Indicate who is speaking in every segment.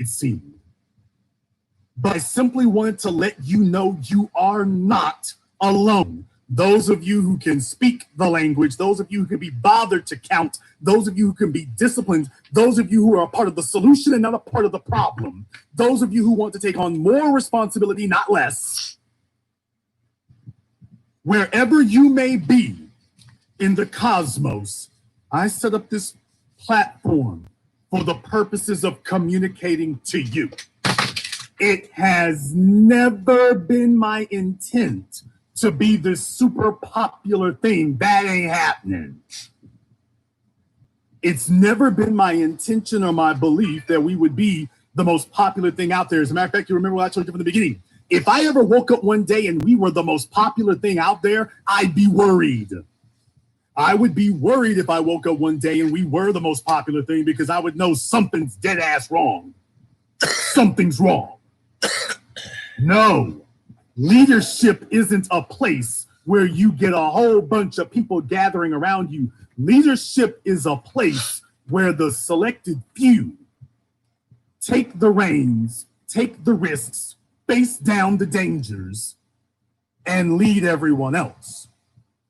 Speaker 1: it seemed. But I simply wanted to let you know you are not alone. Those of you who can speak the language, those of you who can be bothered to count, those of you who can be disciplined, those of you who are a part of the solution and not a part of the problem, those of you who want to take on more responsibility, not less, wherever you may be in the cosmos, I set up this platform for the purposes of communicating to you. It has never been my intent to be this super popular thing. That ain't happening. It's never been my intention or my belief that we would be the most popular thing out there. As a matter of fact, you remember what I told you from the beginning. If I ever woke up one day and we were the most popular thing out there, I'd be worried. I would be worried if I woke up one day and we were the most popular thing, because I would know something's dead ass wrong. Something's wrong. No, leadership isn't a place where you get a whole bunch of people gathering around you. Leadership is a place where the selected few take the reins, take the risks, face down the dangers, and lead everyone else.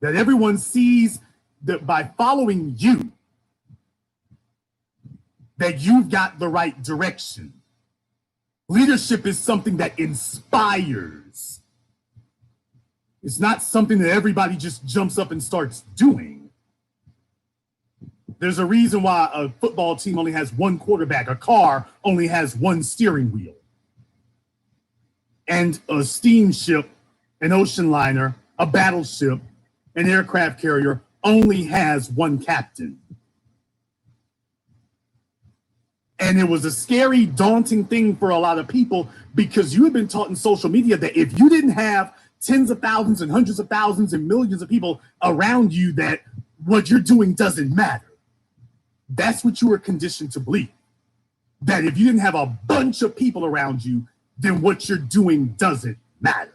Speaker 1: That everyone sees that by following you, that you've got the right direction. Leadership is something that inspires. It's not something that everybody just jumps up and starts doing. There's a reason why a football team only has one quarterback, a car only has one steering wheel, and a steamship, an ocean liner, a battleship, an aircraft carrier only has one captain. And it was a scary, daunting thing for a lot of people, because you had been taught in social media that if you didn't have tens of thousands and hundreds of thousands and millions of people around you, that what you're doing doesn't matter. That's what you were conditioned to believe. That if you didn't have a bunch of people around you, then what you're doing doesn't matter.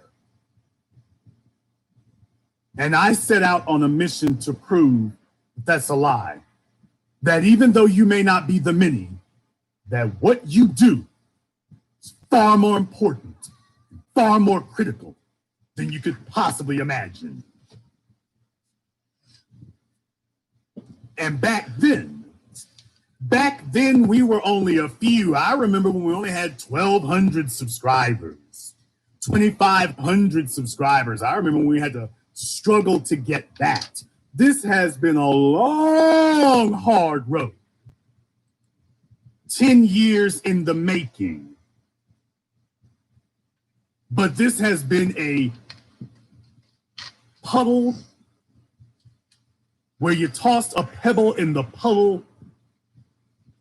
Speaker 1: And I set out on a mission to prove that's a lie. That even though you may not be the many, that what you do is far more important, far more critical than you could possibly imagine. And back then we were only a few. I remember when we only had 1,200 subscribers, 2,500 subscribers. I remember when we had to struggle to get that. This has been a long, hard road. 10 years in the making. But this has been a puddle where you toss a pebble in the puddle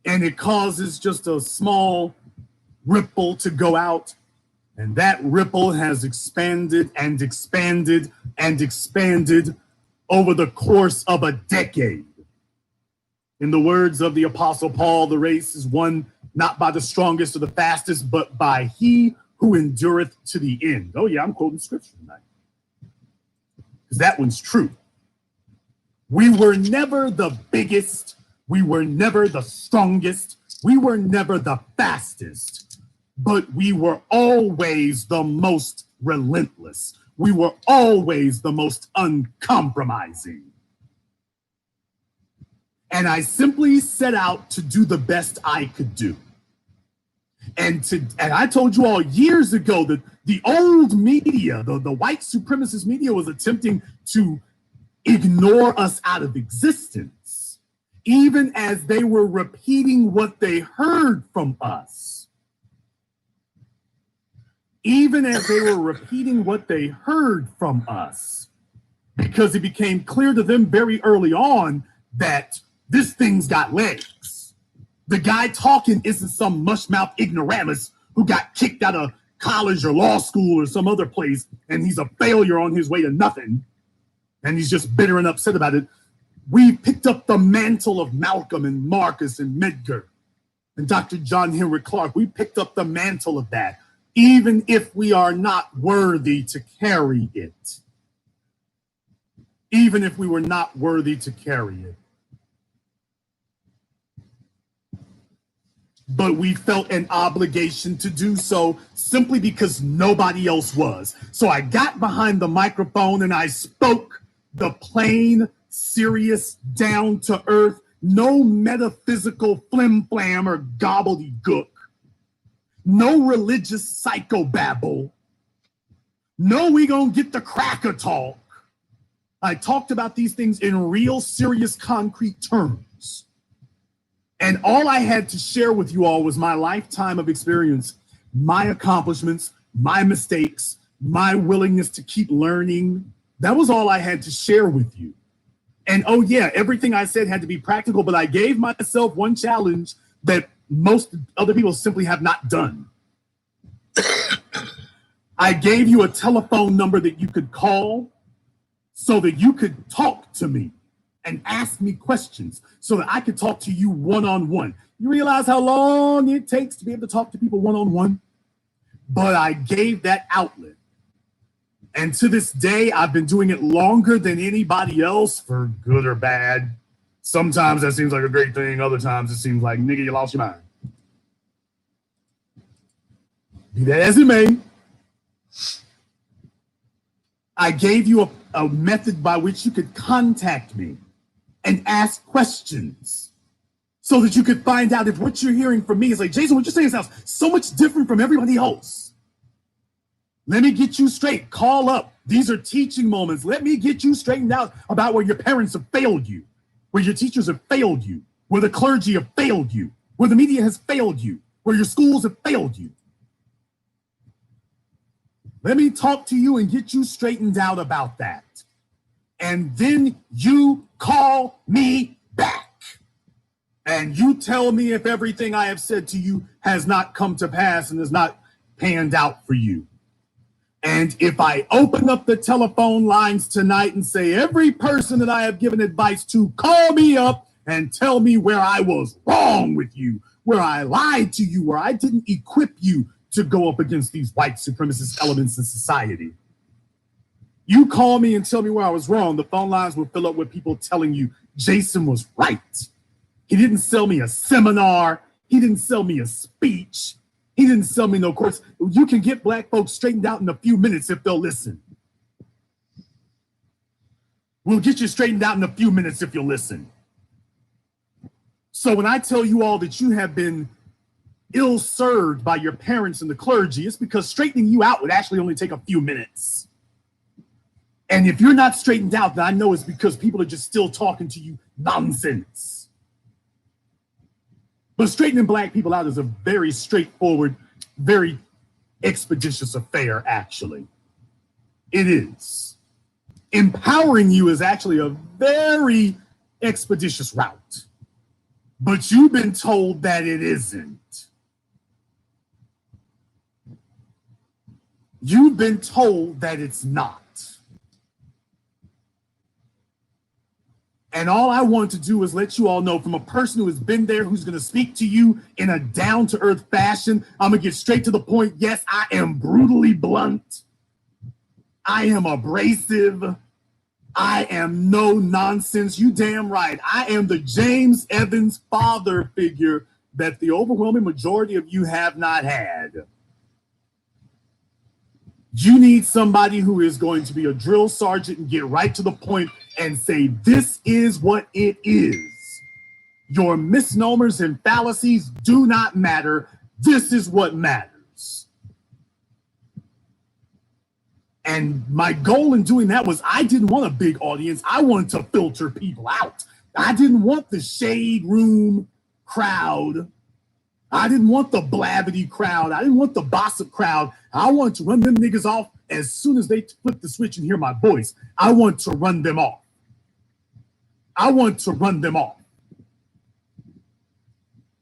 Speaker 1: and it causes just a small ripple to go out. And that ripple has expanded and expanded and expanded over the course of a decade. In the words of the Apostle Paul, the race is won not by the strongest or the fastest, but by he who endureth to the end. Oh yeah, I'm quoting scripture tonight, because that one's true. We were never the biggest. We were never the strongest. We were never the fastest, but we were always the most relentless. We were always the most uncompromising. And I simply set out to do the best I could do. And I told you all years ago that the old media, the white supremacist media, was attempting to ignore us out of existence, even as they were repeating what they heard from us. Even as they were repeating what they heard from us, because it became clear to them very early on that this thing's got legs. The guy talking isn't some mush-mouth ignoramus who got kicked out of college or law school or some other place, and he's a failure on his way to nothing, and he's just bitter and upset about it. We picked up the mantle of Malcolm and Marcus and Medgar and Dr. John Henrik Clarke. We picked up the mantle of that, even if we are not worthy to carry it. Even if we were not worthy to carry it. but we felt an obligation to do so simply because nobody else was. So I got behind the microphone and I spoke the plain, serious, down to earth, no metaphysical flim-flam or gobbledygook, no religious psychobabble, no we gonna get the cracker talk. I talked about these things in real, serious, concrete terms. And all I had to share with you all was my lifetime of experience, my accomplishments, my mistakes, my willingness to keep learning. That was all I had to share with you. And oh yeah, everything I said had to be practical, but I gave myself one challenge that most other people simply have not done. I gave you a telephone number that you could call so that you could talk to me and ask me questions so that I could talk to you one-on-one. You realize how long it takes to be able to talk to people one-on-one? But I gave that outlet. And to this day, I've been doing it longer than anybody else, for good or bad. Sometimes that seems like a great thing. Other times it seems like, nigga, you lost your mind. Be that as it may, I gave you a method by which you could contact me and ask questions so that you could find out if what you're hearing from me is like, Jason, what you're saying sounds so much different from everybody else. Let me get you straight. Call up. These are teaching moments. Let me get you straightened out about where your parents have failed you, where your teachers have failed you, where the clergy have failed you, where the media has failed you, where your schools have failed you. Let me talk to you and get you straightened out about that. And then you call me back. And you tell me if everything I have said to you has not come to pass and is not panned out for you. And if I open up the telephone lines tonight and say, every person that I have given advice to, call me up and tell me where I was wrong with you, where I lied to you, where I didn't equip you to go up against these white supremacist elements in society. You call me and tell me where I was wrong. The phone lines will fill up with people telling you Jason was right. He didn't sell me a seminar. He didn't sell me a speech. He didn't sell me no course. You can get black folks straightened out in a few minutes if they'll listen. We'll get you straightened out in a few minutes if you'll listen. So when I tell you all that you have been ill-served by your parents and the clergy, it's because straightening you out would actually only take a few minutes. And if you're not straightened out, then I know it's because people are just still talking to you nonsense. But straightening black people out is a very straightforward, very expeditious affair, actually. It is. Empowering you is actually a very expeditious route. But you've been told that it isn't. You've been told that it's not. And all I want to do is let you all know from a person who has been there, who's going to speak to you in a down-to-earth fashion. I'm going to get straight to the point. Yes, I am brutally blunt. I am abrasive. I am no nonsense. You damn right. I am the James Evans father figure that the overwhelming majority of you have not had. You need somebody who is going to be a drill sergeant and get right to the point and say, this is what it is. Your misnomers and fallacies do not matter. This is what matters. And my goal in doing that was I didn't want a big audience. I wanted to filter people out. I didn't want the shade room crowd. I didn't want the blabbity crowd. I didn't want the gossip crowd. I wanted to run them niggas off as soon as they flip the switch and hear my voice. I want to run them off. I want to run them off.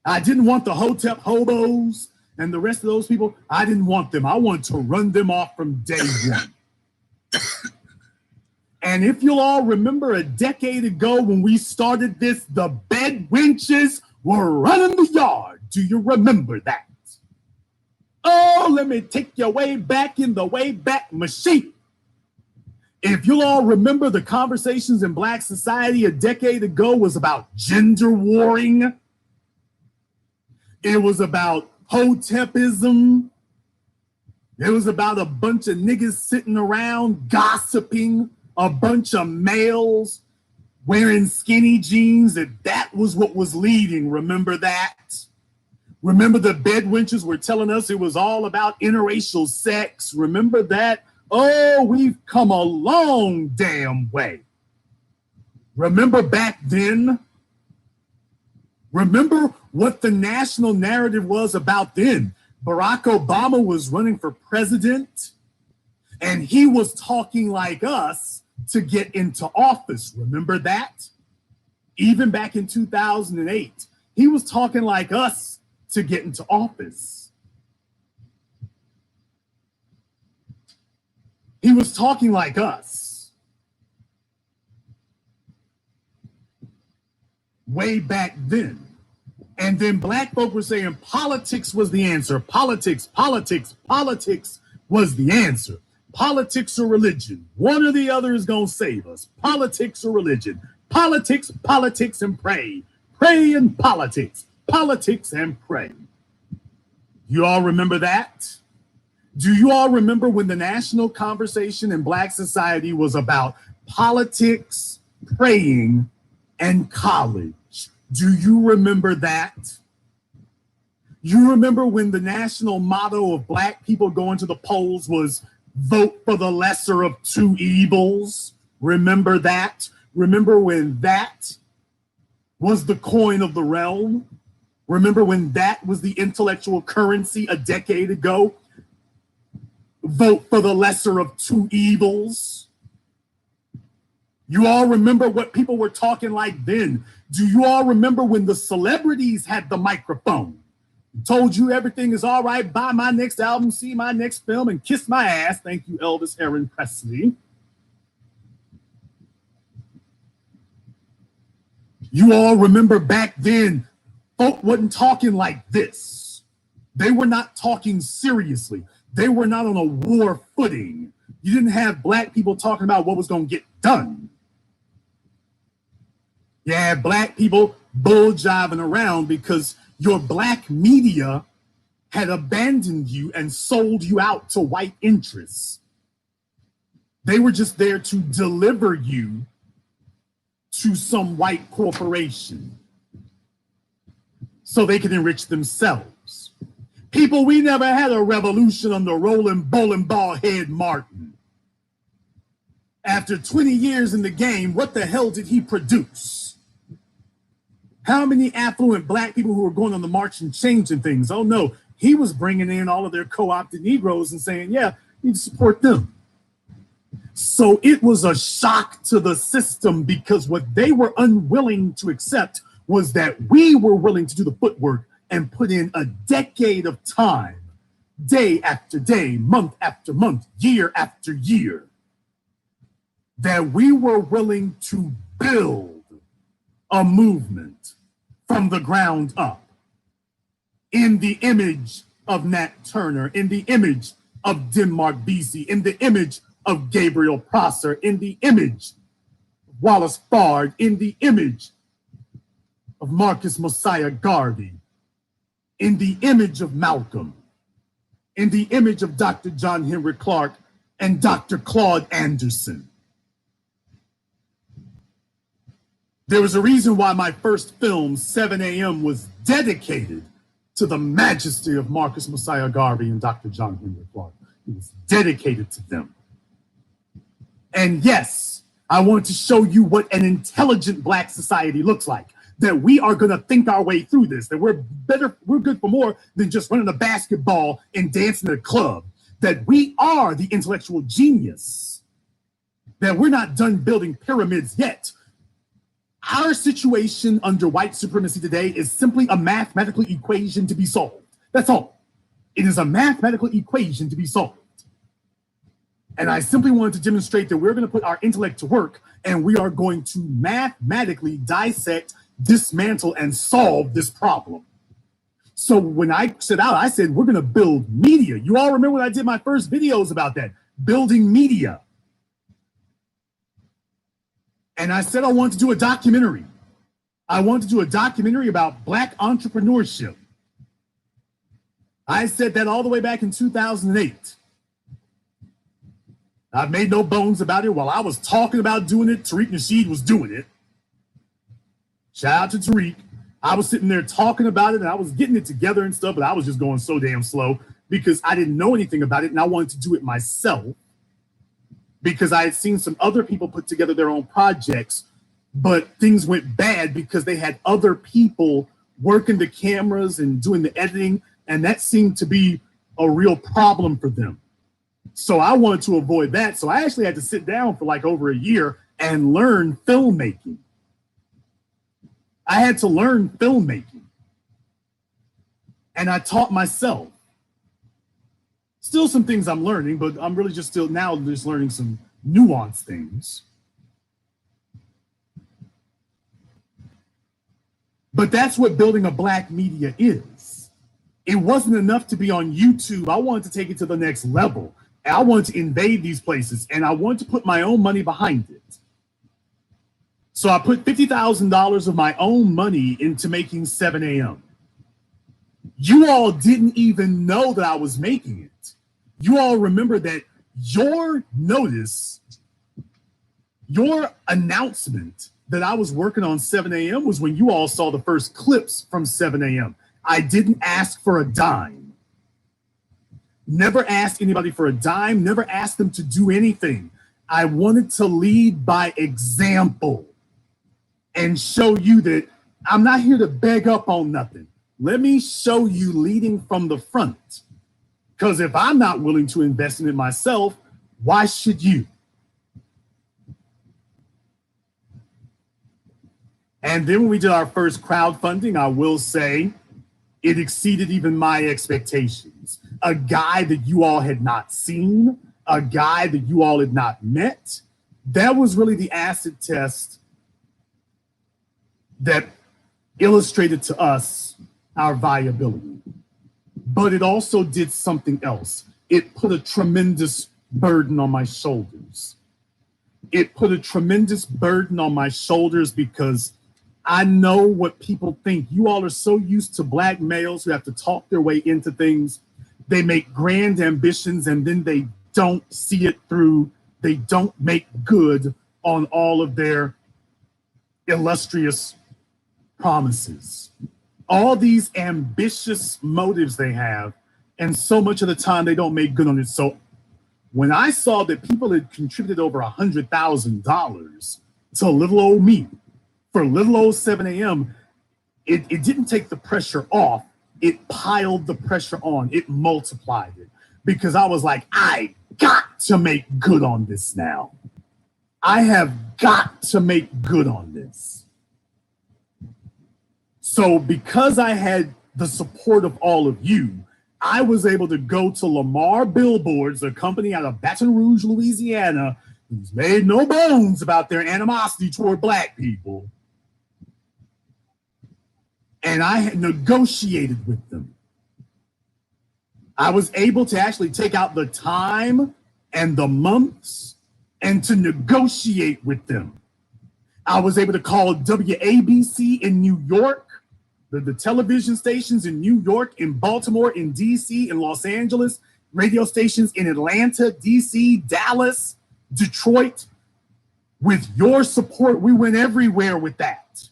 Speaker 1: I didn't want the Hotep hobos and the rest of those people. I didn't want them. I want to run them off from day one. And if you'll all remember a decade ago when we started this, the bed wenches were running the yard. Do you remember that? Oh, let me take you way back in the way back machine. If you'll all remember, the conversations in Black society a decade ago was about gender warring. It was about Hotepism. It was about a bunch of niggas sitting around gossiping, a bunch of males wearing skinny jeans. That was what was leading. Remember that? Remember the bedwenches were telling us it was all about interracial sex. Remember that? Oh, we've come a long damn way. Remember back then? Remember what the national narrative was about then? Barack Obama was running for president, and he was talking like us to get into office. Remember that? Even back in 2008, he was talking like us to get into office. He was talking like us way back then. And then black folk were saying politics was the answer. Politics was the answer. Politics or religion. One or the other is going to save us. Politics or religion. Politics and pray. Pray and politics. Politics and pray. You all remember that? Do you all remember when the national conversation in Black society was about politics, praying, and college? Do you remember that? You remember when the national motto of Black people going to the polls was vote for the lesser of two evils? Remember that? Remember when that was the coin of the realm? Remember when that was the intellectual currency a decade ago? Vote for the lesser of two evils. You all remember what people were talking like then? Do you all remember when the celebrities had the microphone? Told you everything is all right, buy my next album, see my next film, and kiss my ass. Thank you, Elvis Aaron Presley. You all remember back then, folk wasn't talking like this. They were not talking seriously. They were not on a war footing. You didn't have Black people talking about what was going to get done. You had Black people bull jiving around because your Black media had abandoned you and sold you out to white interests. They were just there to deliver you to some white corporation so they could enrich themselves. People, we never had a revolution under Rolling Bowling Ball Head Martin. After 20 years in the game, what the hell did he produce? How many affluent Black people who were going on the march and changing things? Oh no, he was bringing in all of their co-opted Negroes and saying, yeah, you need to support them. So it was a shock to the system because what they were unwilling to accept was that we were willing to do the footwork and put in a decade of time, day after day, month after month, year after year, that we were willing to build a movement from the ground up in the image of Nat Turner, in the image of Denmark Vesey, in the image of Gabriel Prosser, in the image of Wallace Bard, in the image of Marcus Mosiah Garvey, in the image of Malcolm, in the image of Dr. John Henry Clark and Dr. Claude Anderson. There was a reason why my first film, 7 a.m., was dedicated to the majesty of Marcus Mosiah Garvey and Dr. John Henry Clark. It was dedicated to them. And yes, I wanted to show you what an intelligent Black society looks like, that we are going to think our way through this, that we're good for more than just running a basketball and dancing at a club, that we are the intellectual genius, that we're not done building pyramids yet. Our situation under white supremacy today is simply a mathematical equation to be solved. That's all. It is a mathematical equation to be solved. And I simply wanted to demonstrate that we're going to put our intellect to work and we are going to mathematically dissect, dismantle, and solve this problem. So when I set out, I said, we're going to build media. You all remember when I did my first videos about that, building media. And I said I wanted to do a documentary. I wanted to do a documentary about Black entrepreneurship. I said that all the way back in 2008. I've made no bones about it. While I was talking about doing it, Tariq Nasheed was doing it. Shout out to Tariq. I was sitting there talking about it and I was getting it together and stuff, but I was just going so damn slow because I didn't know anything about it and I wanted to do it myself because I had seen some other people put together their own projects, but things went bad because they had other people working the cameras and doing the editing, and that seemed to be a real problem for them. So I wanted to avoid that. So I actually had to sit down for like over a year and learn filmmaking. I had to learn filmmaking. And I taught myself. Still some things I'm learning, but I'm really just still now just learning some nuanced things. But that's what building a Black media is. It wasn't enough to be on YouTube. I wanted to take it to the next level. I wanted to invade these places, and I wanted to put my own money behind it. So I put $50,000 of my own money into making 7 a.m. You all didn't even know that I was making it. You all remember that your notice, your announcement that I was working on 7 a.m. was when you all saw the first clips from 7 a.m. I didn't ask for a dime. Never asked anybody for a dime, never asked them to do anything. I wanted to lead by example and show you that I'm not here to beg up on nothing. Let me show you leading from the front. Because if I'm not willing to invest in it myself, why should you? And then when we did our first crowdfunding, I will say it exceeded even my expectations. A guy that you all had not seen, a guy that you all had not met. That was really the acid test that illustrated to us our viability. But it also did something else. It put a tremendous burden on my shoulders. It put a tremendous burden on my shoulders because I know what people think. You all are so used to Black males who have to talk their way into things. They make grand ambitions and then they don't see it through. They don't make good on all of their illustrious promises. All these ambitious motives they have, and so much of the time they don't make good on it. So when I saw that people had contributed over $100,000 to little old me for little old 7 a.m., it didn't take the pressure off. It piled the pressure on. It multiplied it because I was like, I got to make good on this now. I have got to make good on this. So because I had the support of all of you, I was able to go to Lamar Billboards, a company out of Baton Rouge, Louisiana, who's made no bones about their animosity toward Black people. And I had negotiated with them. I was able to actually take out the time and the months and to negotiate with them. I was able to call WABC in New York, the television stations in New York, in Baltimore, in DC, in Los Angeles, radio stations in Atlanta, DC, Dallas, Detroit. With your support, we went everywhere with that.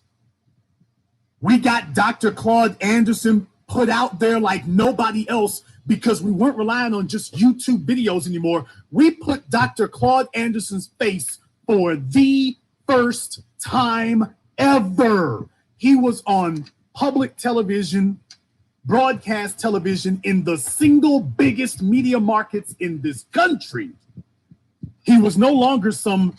Speaker 1: We got Dr. Claude Anderson put out there like nobody else because we weren't relying on just YouTube videos anymore. We put Dr. Claude Anderson's face for the first time ever. He was on public television, broadcast television in the single biggest media markets in this country. He was no longer some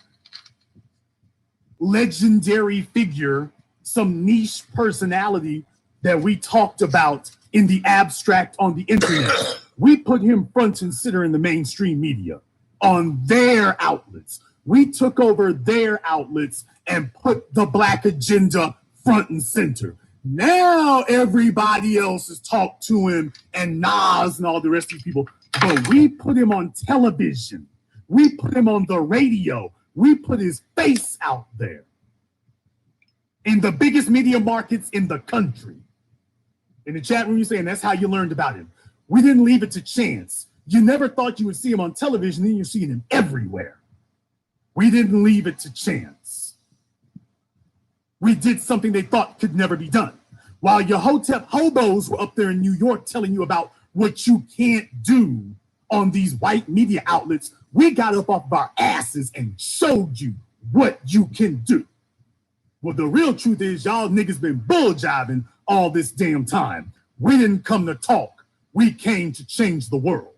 Speaker 1: legendary figure, some niche personality that we talked about in the abstract on the internet. We put him front and center in the mainstream media, on their outlets. We took over their outlets and put the Black agenda front and center. Now everybody else has talked to him and Nas and all the rest of these people, but we put him on television. We put him on the radio. We put his face out there in the biggest media markets in the country. In the chat room, you're saying that's how you learned about him. We didn't leave it to chance. You never thought you would see him on television, then you're seeing him everywhere. We didn't leave it to chance. We did something they thought could never be done. While your Hotep hobos were up there in New York telling you about what you can't do on these white media outlets, we got up off of our asses and showed you what you can do. Well, the real truth is y'all niggas been bull jiving all this damn time. We didn't come to talk. We came to change the world.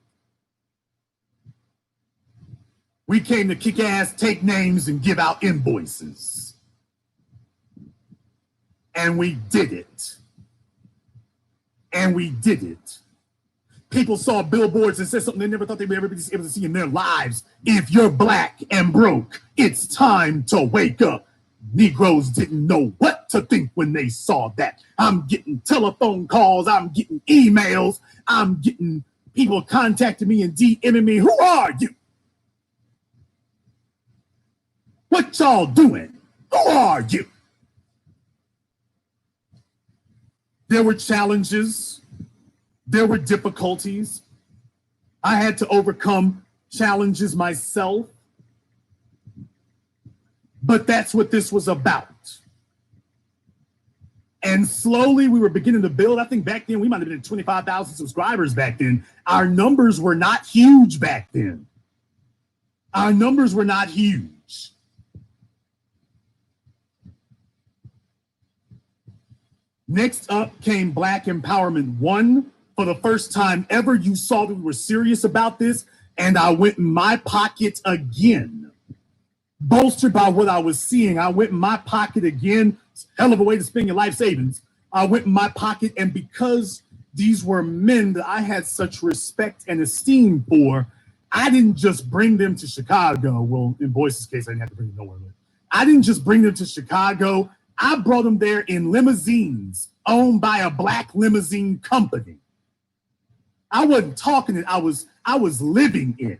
Speaker 1: We came to kick ass, take names, and give out invoices. And we did it. And we did it. People saw billboards and said something they never thought they'd ever be able to see in their lives. If you're black and broke, it's time to wake up. Negroes didn't know what to think when they saw that. I'm getting telephone calls. I'm getting emails. I'm getting people contacting me and DMing me. Who are you? What y'all doing? Who are you? There were challenges. There were difficulties. I had to overcome challenges myself. But that's what this was about. And slowly we were beginning to build. I think back then we might have been at 25,000 subscribers back then. Our numbers were not huge back then. Our numbers were not huge. Next up came Black Empowerment 1. For the first time ever, you saw that we were serious about this, and I went in my pocket again. Bolstered by what I was seeing, I went in my pocket again. It's a hell of a way to spend your life savings. I went in my pocket, and because these were men that I had such respect and esteem for, I didn't just bring them to Chicago. Well, in Boyce's case, I didn't have to bring them nowhere. I didn't just bring them to Chicago. I brought them there in limousines owned by a black limousine company. I wasn't talking it, I was living it.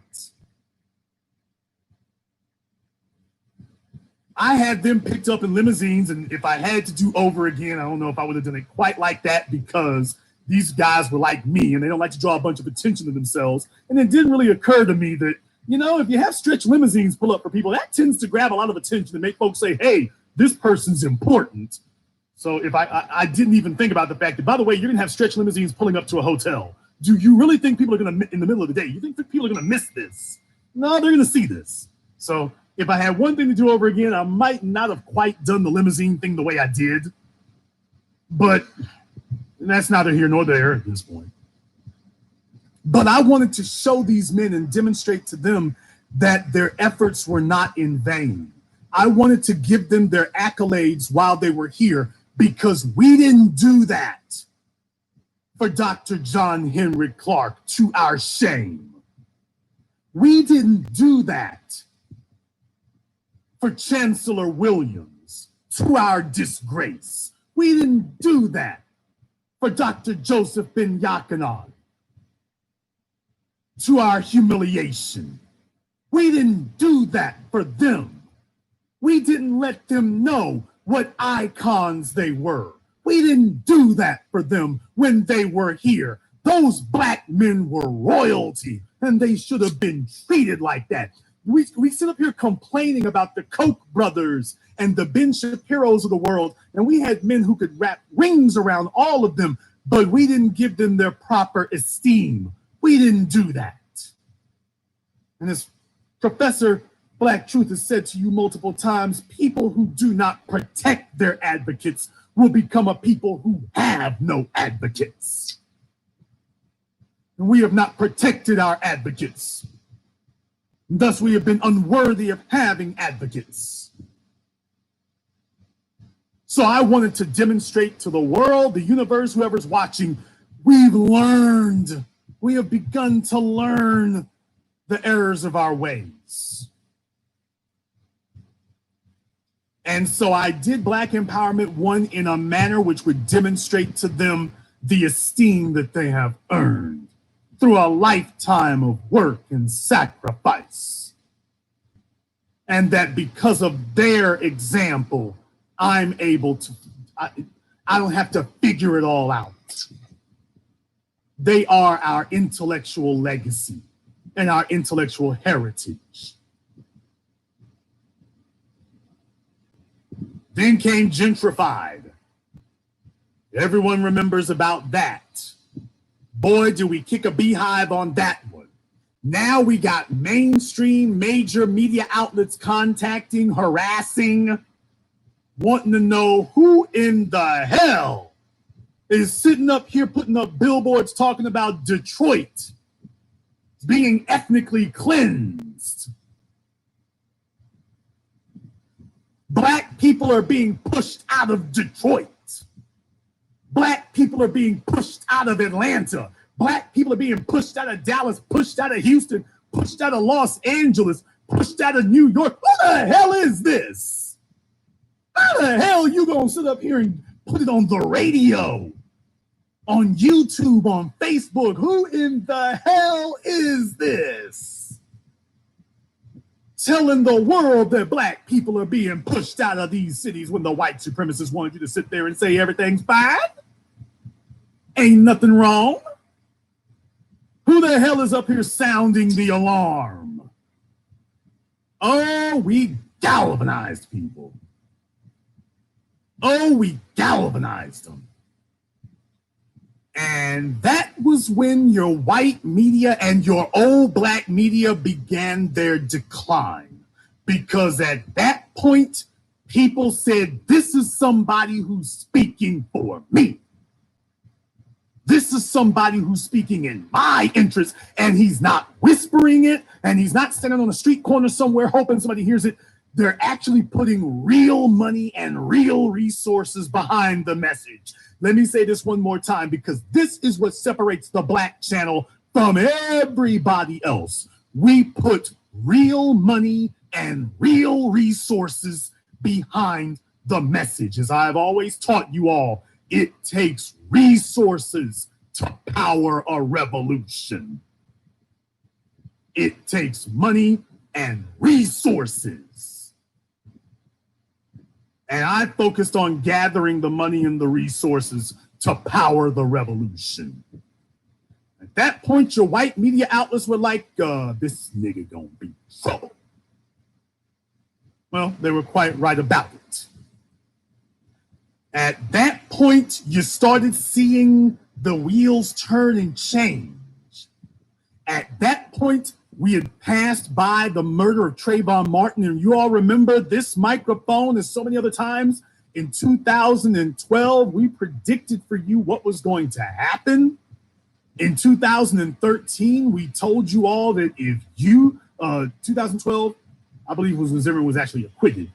Speaker 1: I had them picked up in limousines, and if I had to do over again, I don't know if I would have done it quite like that, because these guys were like me and they don't like to draw a bunch of attention to themselves. And it didn't really occur to me that, you know, if you have stretch limousines pull up for people, that tends to grab a lot of attention and make folks say, hey, this person's important. So if I didn't even think about the fact that, by the way, you're gonna have stretch limousines pulling up to a hotel. Do you really think people are gonna, in the middle of the day, you think people are gonna miss this? No, they're gonna see this. So if I had one thing to do over again, I might not have quite done the limousine thing the way I did, but that's neither here nor there at this point. But I wanted to show these men and demonstrate to them that their efforts were not in vain. I wanted to give them their accolades while they were here, because we didn't do that for Dr. John Henry Clarke, to our shame. We didn't do that for Chancellor Williams, to our disgrace. We didn't do that for Dr. Joseph Ben-Jochannan, to our humiliation. We didn't do that for them. We didn't let them know what icons they were. We didn't do that for them when they were here. Those black men were royalty, and they should have been treated like that. We sit up here complaining about the Koch brothers and the Ben Shapiros of the world, and we had men who could wrap rings around all of them, but we didn't give them their proper esteem. We didn't do that. And as Professor Black Truth has said to you multiple times, people who do not protect their advocates will become a people who have no advocates. And we have not protected our advocates. Thus, we have been unworthy of having advocates. So I wanted to demonstrate to the world, the universe, whoever's watching, we've learned. We have begun to learn the errors of our ways. And so I did Black Empowerment 1 in a manner which would demonstrate to them the esteem that they have earned through a lifetime of work and sacrifice. And that because of their example, I'm able to, I don't have to figure it all out. They are our intellectual legacy and our intellectual heritage. Then came Gentrified. Everyone remembers about that. Boy, do we kick a beehive on that one. Now we got mainstream major media outlets contacting, harassing, wanting to know who in the hell is sitting up here putting up billboards talking about Detroit being ethnically cleansed. Black people are being pushed out of Detroit. Black people are being pushed out of Atlanta. Black people are being pushed out of Dallas, pushed out of Houston, pushed out of Los Angeles, pushed out of New York. Who the hell is this? How the hell you gonna sit up here and put it on the radio, on YouTube, on Facebook? Who in the hell is this? Telling the world that black people are being pushed out of these cities when the white supremacists wanted you to sit there and say everything's fine. Ain't nothing wrong. Who the hell is up here sounding the alarm? Oh, we galvanized people. Oh, we galvanized them. And that was when your white media and your old black media began their decline. Because at that point, people said, this is somebody who's speaking for me. This is somebody who's speaking in my interest, and he's not whispering it, and he's not standing on a street corner somewhere hoping somebody hears it. They're actually putting real money and real resources behind the message. Let me say this one more time, because this is what separates the Black Channel from everybody else. We put real money and real resources behind the message. As I've always taught you all, it takes resources to power a revolution. It takes money and resources. And I focused on gathering the money and the resources to power the revolution. At that point, your white media outlets were like, this nigga gonna be trouble. Well, they were quite right about it. At that point, you started seeing the wheels turn and change. At that point, we had passed by the murder of Trayvon Martin, and you all remember this microphone, as so many other times, in 2012, we predicted for you what was going to happen. In 2013, we told you all that if you, 2012, I believe was when Zimmerman was actually acquitted.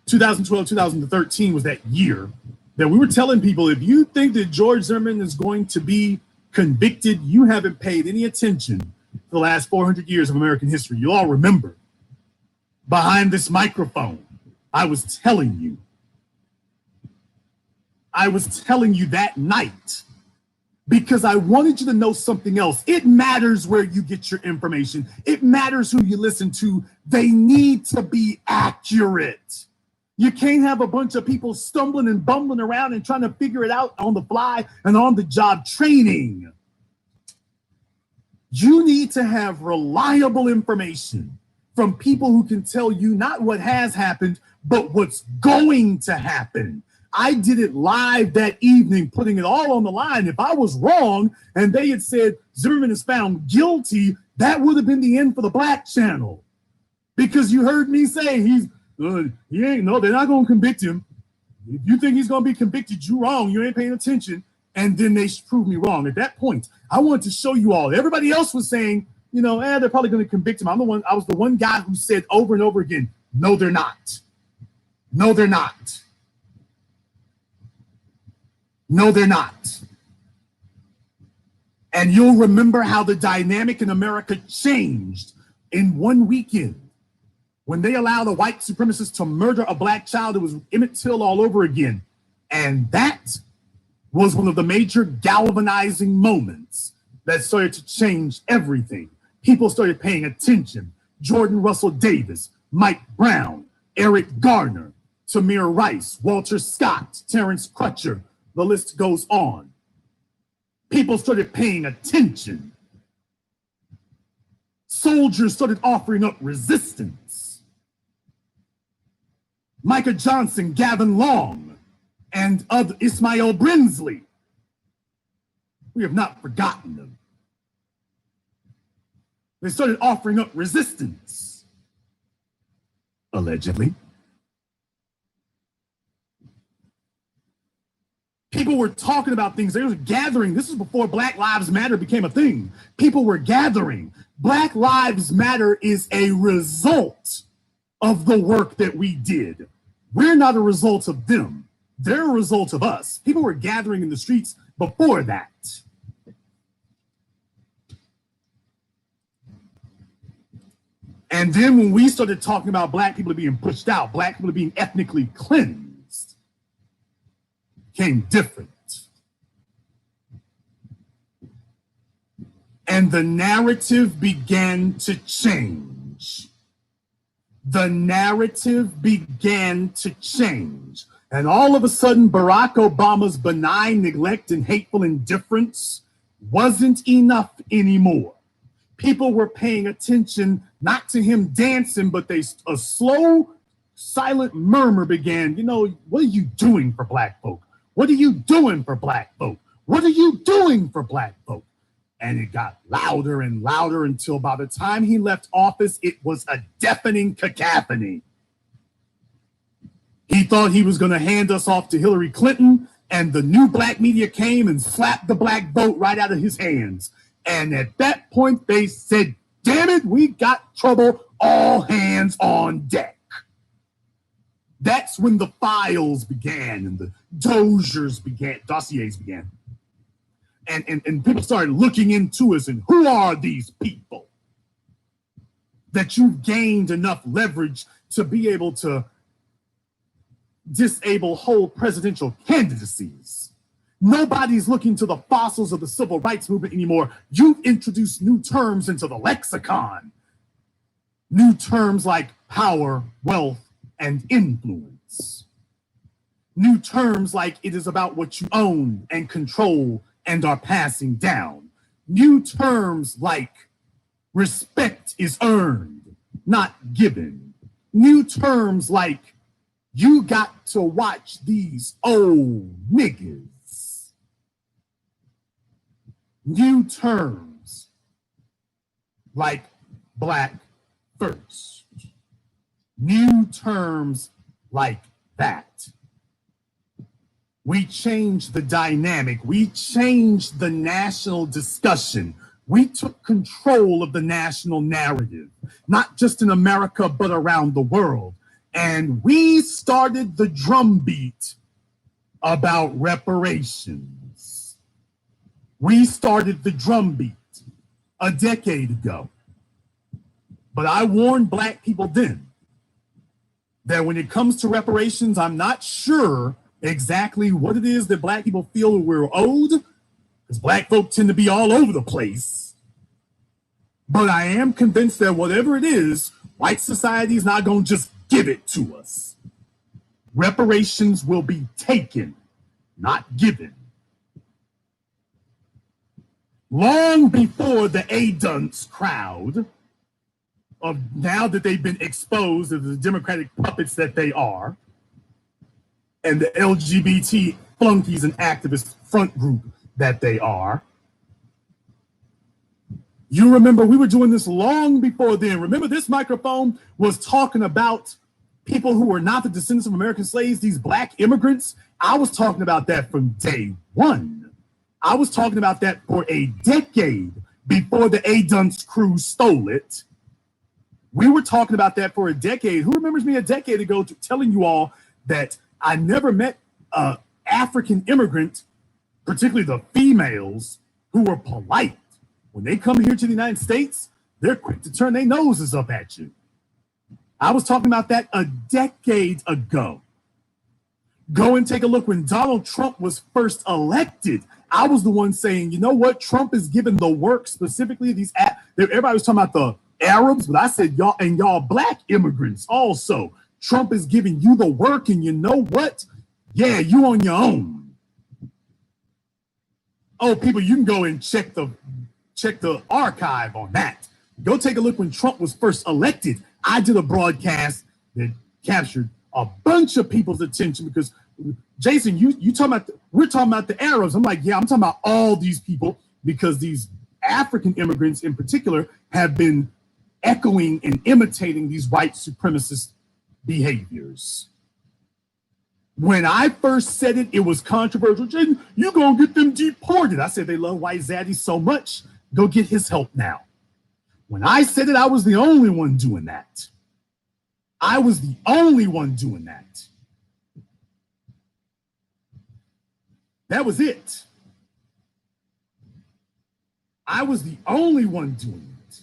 Speaker 1: 2012, 2013 was that year that we were telling people, if you think that George Zimmerman is going to be convicted, you haven't paid any attention to the last 400 years of American history. You all remember, behind this microphone, I was telling you that night, because I wanted you to know something else. It matters where you get your information. It matters who you listen to. They need to be accurate. You can't have a bunch of people stumbling and bumbling around and trying to figure it out on the fly and on the job training. You need to have reliable information from people who can tell you not what has happened, but what's going to happen. I did it live that evening, putting it all on the line. If I was wrong and they had said Zimmerman is found guilty, that would have been the end for the Black Channel. Because you heard me say he ain't, no, they're not going to convict him. If you think he's going to be convicted, you're wrong. You ain't paying attention. And then they proved me wrong. At that point, I wanted to show you all. Everybody else was saying, they're probably going to convict him. I was the one guy who said over and over again, no, they're not. No, they're not. No, they're not. And you'll remember how the dynamic in America changed in one weekend when they allowed a white supremacist to murder a black child. It was Emmett Till all over again. And that was one of the major galvanizing moments that started to change everything. People started paying attention. Jordan Russell Davis, Mike Brown, Eric Garner, Tamir Rice, Walter Scott, Terrence Crutcher. The list goes on. People started paying attention. Soldiers started offering up resistance. Micah Johnson, Gavin Long, and Ismail Brinsley. We have not forgotten them. They started offering up resistance, allegedly. People were talking about things. They were gathering. This is before Black Lives Matter became a thing. People were gathering. Black Lives Matter is a result of the work that we did. We're not a result of them. They're a result of us. People were gathering in the streets before that. And then when we started talking about Black people being pushed out, Black people being ethnically cleansed, became different. And the narrative began to change. The narrative began to change. And all of a sudden, Barack Obama's benign neglect and hateful indifference wasn't enough anymore. People were paying attention, not to him dancing, but a slow, silent murmur began. You know, what are you doing for Black folk? What are you doing for Black folk? What are you doing for Black folk? And it got louder and louder until by the time he left office, it was a deafening cacophony. He thought he was going to hand us off to Hillary Clinton, and the new Black media came and slapped the Black vote right out of his hands. And at that point, they said, damn it, we got trouble, all hands on deck. That's when the files began and the dossiers began. And people started looking into us and who are these people that you've gained enough leverage to be able to disable whole presidential candidacies. Nobody's looking to the fossils of the civil rights movement anymore. You've introduced new terms into the lexicon. New terms like power, wealth, and influence. New terms like it is about what you own and control and are passing down. New terms like respect is earned, not given. New terms like you got to watch these old niggas. New terms like Black first. New terms like that. We changed the dynamic. We changed the national discussion. We took control of the national narrative, not just in America, but around the world. And we started the drumbeat about reparations. We started the drumbeat a decade ago. But I warned Black people then that when it comes to reparations, I'm not sure exactly what it is that Black people feel we're owed, because Black folk tend to be all over the place. But I am convinced that whatever it is, white society is not going to just give it to us. Reparations will be taken, not given. Long before the A-dunce crowd, of now that they've been exposed as the Democratic puppets that they are, and the LGBT flunkies and activist front group that they are. You remember we were doing this long before then. Remember, this microphone was talking about people who were not the descendants of American slaves, these Black immigrants. I was talking about that from day one. I was talking about that for a decade before the A-dunce crew stole it. We were talking about that for a decade. Who remembers me a decade ago telling you all that I never met an African immigrant, particularly the females, who were polite. When they come here to the United States, they're quick to turn their noses up at you. I was talking about that a decade ago. Go and take a look when Donald Trump was first elected. I was the one saying, you know what? Trump is giving the work specifically these. Everybody was talking about the Arabs, but I said y'all and y'all Black immigrants also. Trump is giving you the work, and you know what? Yeah, you on your own. Oh, people, you can go and check the archive on that. Go take a look when Trump was first elected. I did a broadcast that captured a bunch of people's attention because Jason, we're talking about the Arabs. I'm like, yeah, I'm talking about all these people because these African immigrants in particular have been echoing and imitating these white supremacist behaviors. When I first said it, it was controversial. Jason, you gonna get them deported. I said they love white zaddy so much. Go get his help now. When I said it, I was the only one doing that. I was the only one doing that. That was it. I was the only one doing it.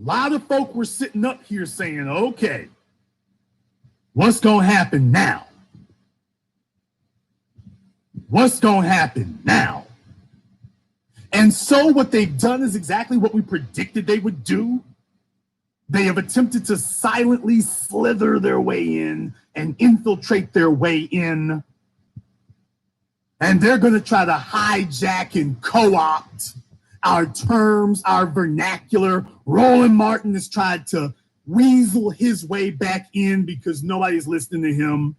Speaker 1: A lot of folk were sitting up here saying, okay, what's going to happen now? What's going to happen now? And so what they've done is exactly what we predicted they would do. They have attempted to silently slither their way in and infiltrate their way in. And they're going to try to hijack and co-opt our terms, our vernacular. Roland Martin has tried to weasel his way back in because nobody's listening to him.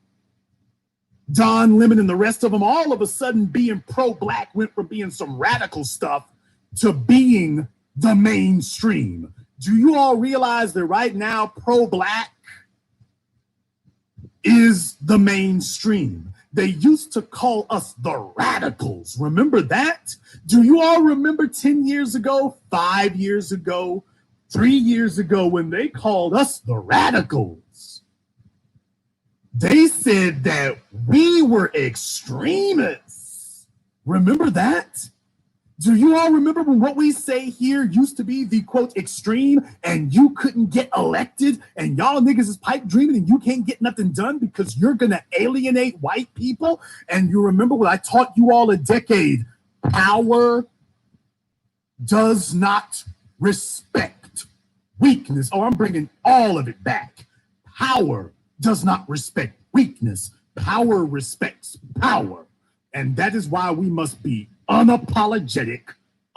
Speaker 1: Don Lemon and the rest of them, all of a sudden being pro-black, went from being some radical stuff to being the mainstream. Do you all realize that right now pro-black is the mainstream? They used to call us the radicals. Remember that? Do you all remember 10 years ago, 5 years ago, 3 years ago when they called us the radicals? They said that we were extremists. Remember that? Do you all remember when what we say here used to be the quote extreme and you couldn't get elected and y'all niggas is pipe dreaming and you can't get nothing done because you're going to alienate white people? And you remember what I taught you all a decade. Power does not respect weakness. Oh, I'm bringing all of it back. Power does not respect weakness. Power respects power. And that is why we must be unapologetic,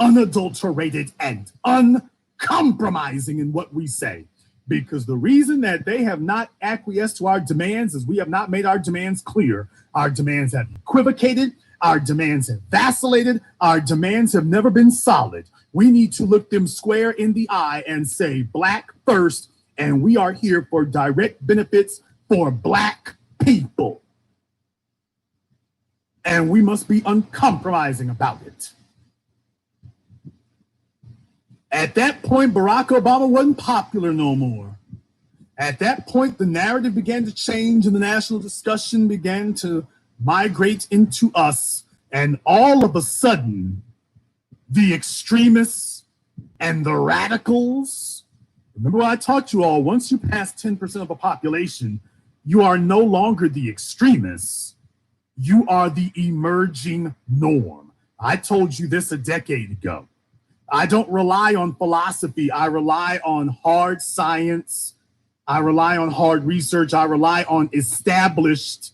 Speaker 1: unadulterated, and uncompromising in what we say. Because the reason that they have not acquiesced to our demands is we have not made our demands clear. Our demands have equivocated. Our demands have vacillated. Our demands have never been solid. We need to look them square in the eye and say, black first, and we are here for direct benefits for black people. And we must be uncompromising about it. At that point, Barack Obama wasn't popular no more. At that point, the narrative began to change and the national discussion began to migrate into us. And all of a sudden, the extremists and the radicals, remember what I taught you all, once you pass 10% of a population, you are no longer the extremists. You are the emerging norm. I told you this a decade ago. I don't rely on philosophy. I rely on hard science. I rely on hard research. I rely on established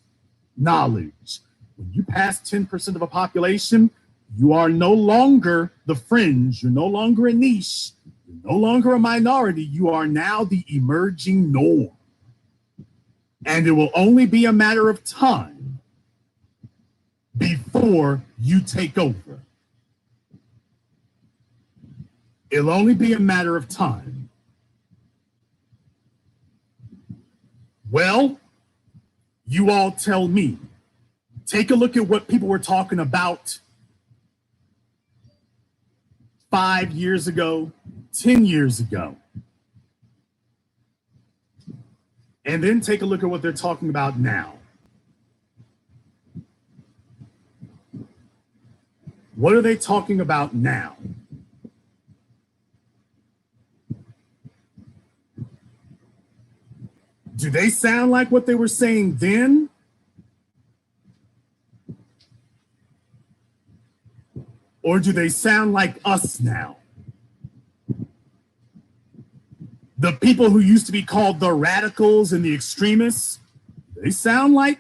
Speaker 1: knowledge. When you pass 10% of a population, you are no longer the fringe. You're no longer a niche. You're no longer a minority. You are now the emerging norm. And it will only be a matter of time before you take over. It'll only be a matter of time. Well, you all tell me. Take a look at what people were talking about 5 years ago, 10 years ago. And then take a look at what they're talking about now. What are they talking about now? Do they sound like what they were saying then? Or do they sound like us now? The people who used to be called the radicals and the extremists, they sound like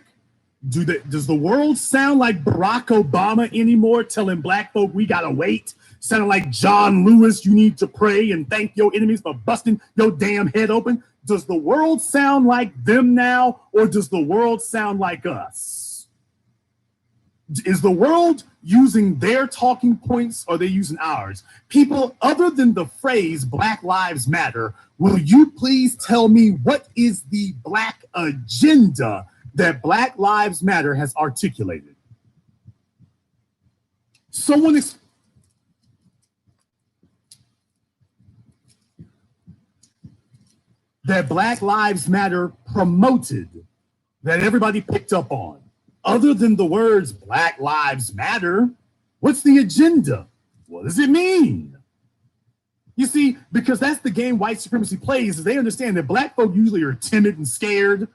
Speaker 1: Does the world sound like Barack Obama anymore, telling black folk we gotta wait? Sounding like John Lewis, you need to pray and thank your enemies for busting your damn head open? Does the world sound like them now, or does the world sound like us? Is the world using their talking points, or are they using ours? People, other than the phrase Black Lives Matter, will you please tell me what is the Black agenda that Black Lives Matter has articulated? Someone that Black Lives Matter promoted, that everybody picked up on. Other than the words Black Lives Matter, what's the agenda? What does it mean? You see, because that's the game white supremacy plays, is they understand that black folk usually are timid and scared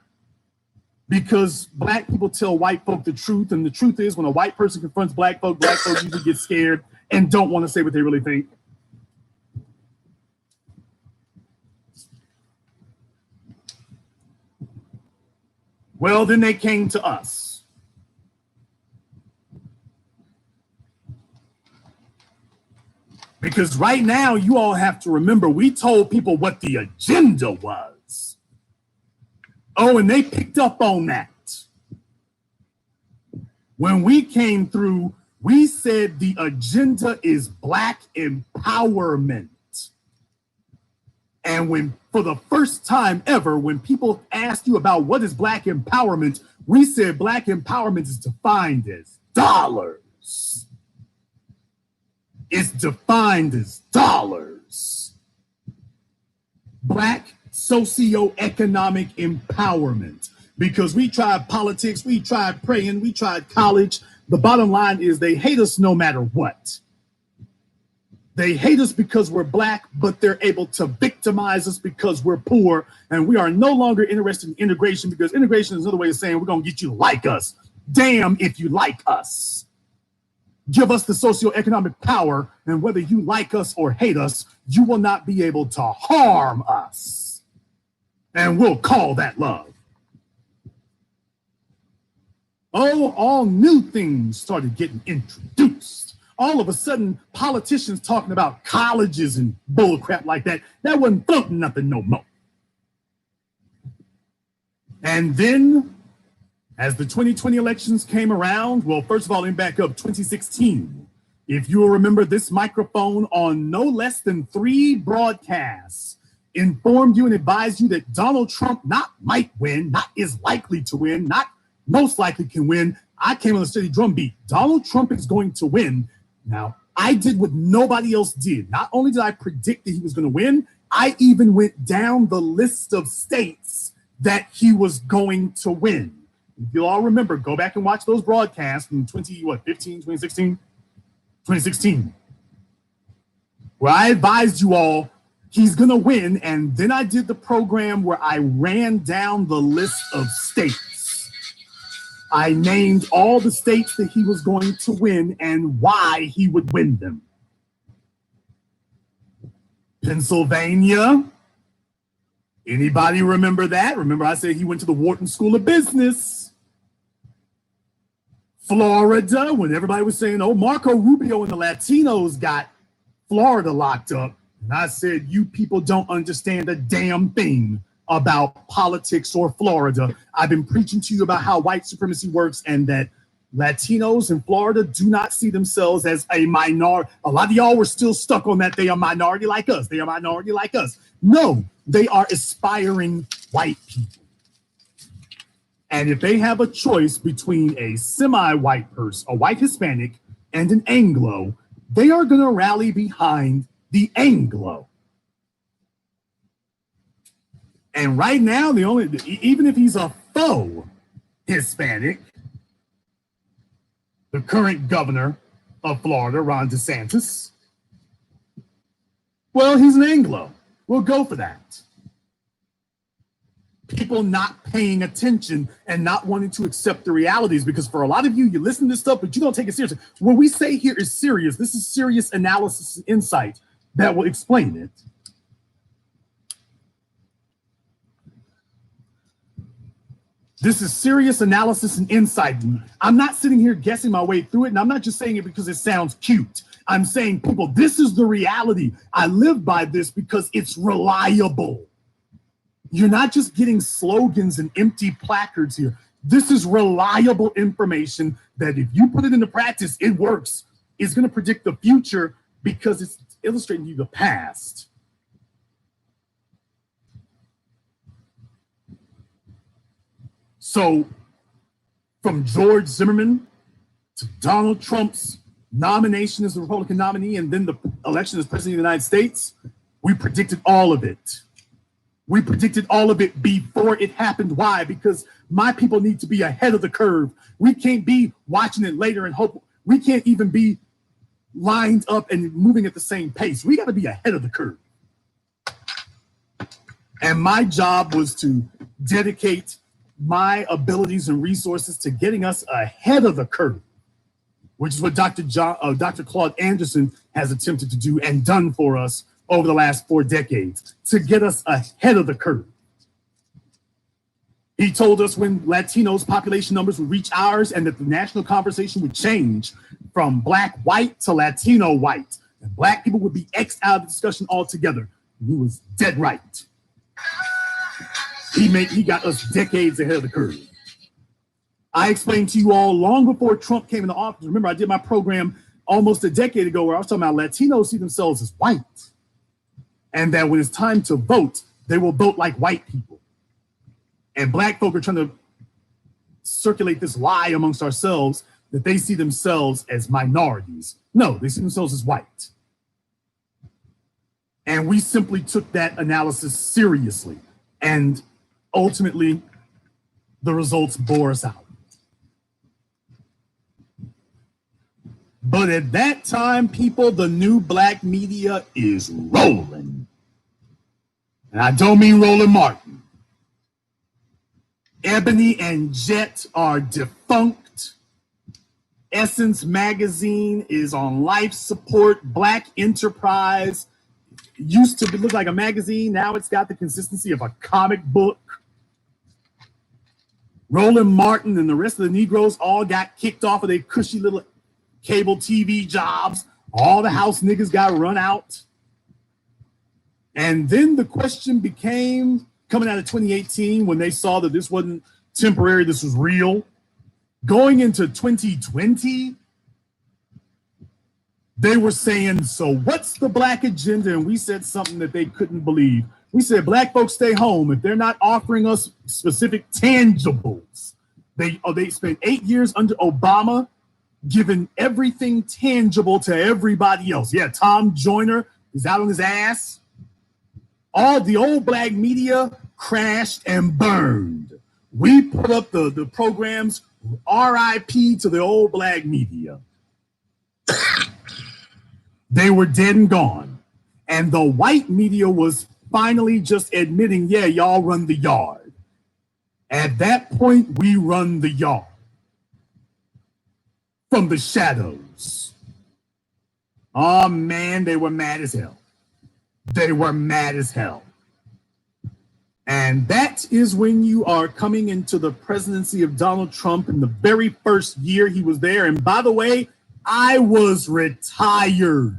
Speaker 1: because black people tell white folk the truth. And the truth is, when a white person confronts black folk usually get scared and don't want to say what they really think. Well, then they came to us. Because right now, you all have to remember, we told people what the agenda was. Oh, and they picked up on that. When we came through, we said the agenda is Black empowerment. And when, for the first time ever, when people asked you about what is Black empowerment, we said Black empowerment is defined as dollars. It's defined as dollars. Black socioeconomic empowerment. Because we tried politics, we tried praying, we tried college. The bottom line is they hate us no matter what. They hate us because we're black, but they're able to victimize us because we're poor. And we are no longer interested in integration, because integration is another way of saying we're going to get you to like us. Damn if you like us. Give us the socioeconomic power, and whether you like us or hate us, you will not be able to harm us. And we'll call that love. Oh, all new things started getting introduced. All of a sudden, politicians talking about colleges and bullcrap like that, that wasn't floating nothing no more. And then, as the 2020 elections came around, well, first of all, in back up 2016, if you will remember, this microphone on no less than 3 broadcasts informed you and advised you that Donald Trump not might win, not is likely to win, not most likely can win. I came on a steady drumbeat. Donald Trump is going to win. Now, I did what nobody else did. Not only did I predict that he was going to win, I even went down the list of states that he was going to win. If you'll all remember, go back and watch those broadcasts in 2016, where I advised you all he's going to win. And then I did the program where I ran down the list of states. I named all the states that he was going to win and why he would win them. Pennsylvania. Anybody remember that? Remember I said he went to the Wharton School of Business. Florida, when everybody was saying, oh, Marco Rubio and the Latinos got Florida locked up. And I said, you people don't understand a damn thing about politics or Florida. I've been preaching to you about how white supremacy works and that Latinos in Florida do not see themselves as a minority. A lot of y'all were still stuck on that. They are minority like us. They are minority like us. No, they are aspiring white people. And if they have a choice between a semi-white person, a white Hispanic, and an Anglo, they are going to rally behind the Anglo. And right now, even if he's a faux Hispanic, the current governor of Florida, Ron DeSantis, well, he's an Anglo. We'll go for that. People not paying attention and not wanting to accept the realities, because for a lot of you, you listen to this stuff, but you don't take it seriously. What we say here is serious. This is serious analysis and insight that will explain it. This is serious analysis and insight. I'm not sitting here guessing my way through it, and I'm not just saying it because it sounds cute. I'm saying, people, this is the reality. I live by this because it's reliable. You're not just getting slogans and empty placards here. This is reliable information that if you put it into practice, it works. It's going to predict the future because it's illustrating you the past. So from George Zimmerman to Donald Trump's nomination as the Republican nominee and then the election as president of the United States, we predicted all of it. We predicted all of it before it happened. Why? Because my people need to be ahead of the curve. We can't be watching it later and hope. We can't even be lined up and moving at the same pace. We got to be ahead of the curve. And my job was to dedicate my abilities and resources to getting us ahead of the curve, which is what Dr. Claude Anderson has attempted to do and done for us over the last 4 decades, to get us ahead of the curve. He told us when Latinos population numbers would reach ours and that the national conversation would change from black white to Latino white, and black people would be X'd out of the discussion altogether. And he was dead right. He got us decades ahead of the curve. I explained to you all long before Trump came into office. Remember, I did my program almost a decade ago where I was talking about Latinos see themselves as white, and that when it's time to vote, they will vote like white people. And black folk are trying to circulate this lie amongst ourselves that they see themselves as minorities. No, they see themselves as white. And we simply took that analysis seriously. And ultimately, the results bore us out. But at that time, people, the new black media is rolling. And I don't mean Roland Martin. Ebony and Jet are defunct. Essence Magazine is on life support. Black Enterprise used to look like a magazine. Now it's got the consistency of a comic book. Roland Martin and the rest of the Negroes all got kicked off of their cushy little cable TV jobs. All the house niggas got run out. And then the question became, coming out of 2018, when they saw that this wasn't temporary, this was real. Going into 2020, they were saying, so what's the black agenda? And we said something that they couldn't believe. We said, black folks stay home. If they're not offering us specific tangibles, they spent 8 years under Obama giving everything tangible to everybody else. Yeah, Tom Joyner is out on his ass. All the old black media crashed and burned. We put up the programs, RIP to the old black media. They were dead and gone. And the white media was finally just admitting, yeah, y'all run the yard. At that point, we run the yard. From the shadows. Oh man, they were mad as hell. They were mad as hell. And that is when you are coming into the presidency of Donald Trump in the very first year he was there. And by the way, I was retired.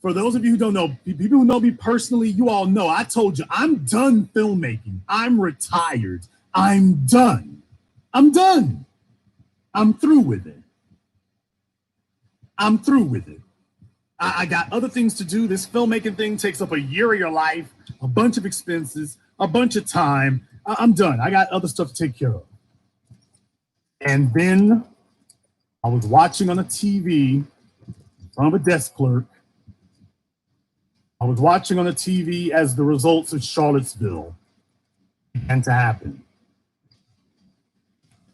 Speaker 1: For those of you who don't know, people who know me personally, you all know, I told you, I'm done filmmaking. I'm retired. I'm done. I'm done. I'm through with it. I'm through with it. I got other things to do. This filmmaking thing takes up a year of your life, a bunch of expenses, a bunch of time. I'm done. I got other stuff to take care of. And then I was watching on a TV in front of a desk clerk. I was watching on a TV as the results of Charlottesville began to happen.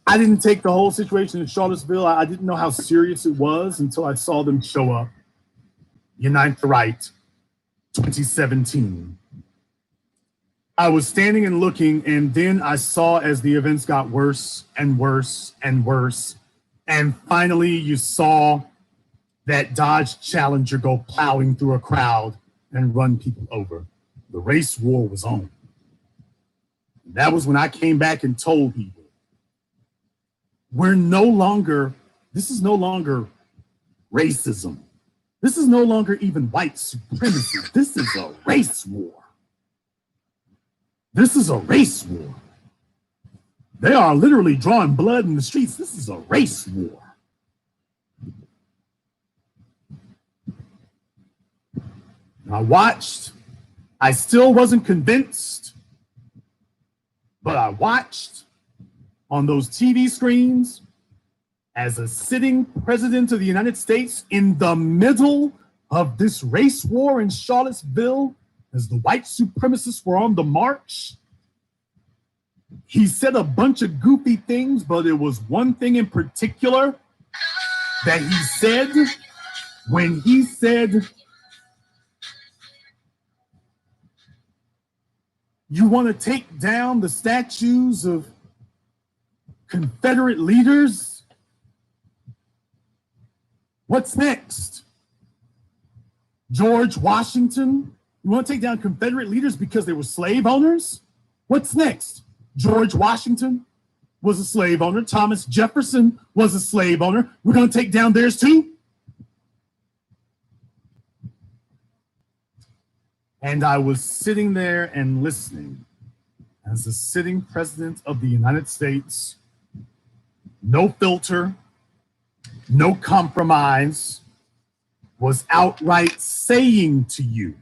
Speaker 1: I didn't take the whole situation in Charlottesville. I didn't know how serious it was until I saw them show up. Unite the Right, 2017. I was standing and looking, and then I saw as the events got worse and worse and worse. And finally, you saw that Dodge Challenger go plowing through a crowd and run people over. The race war was on. That was when I came back and told people, this is no longer racism. This is no longer even white supremacy. This is a race war. This is a race war. They are literally drawing blood in the streets. This is a race war. I watched. I still wasn't convinced, but I watched on those TV screens as a sitting president of the United States in the middle of this race war in Charlottesville, as the white supremacists were on the march. He said a bunch of goofy things, but it was one thing in particular that he said when he said, "You want to take down the statues of Confederate leaders? What's next? George Washington? You want to take down Confederate leaders because they were slave owners? What's next? George Washington was a slave owner. Thomas Jefferson was a slave owner. We're going to take down theirs too?" And I was sitting there and listening as the sitting president of the United States, no filter, no compromise, was outright saying to you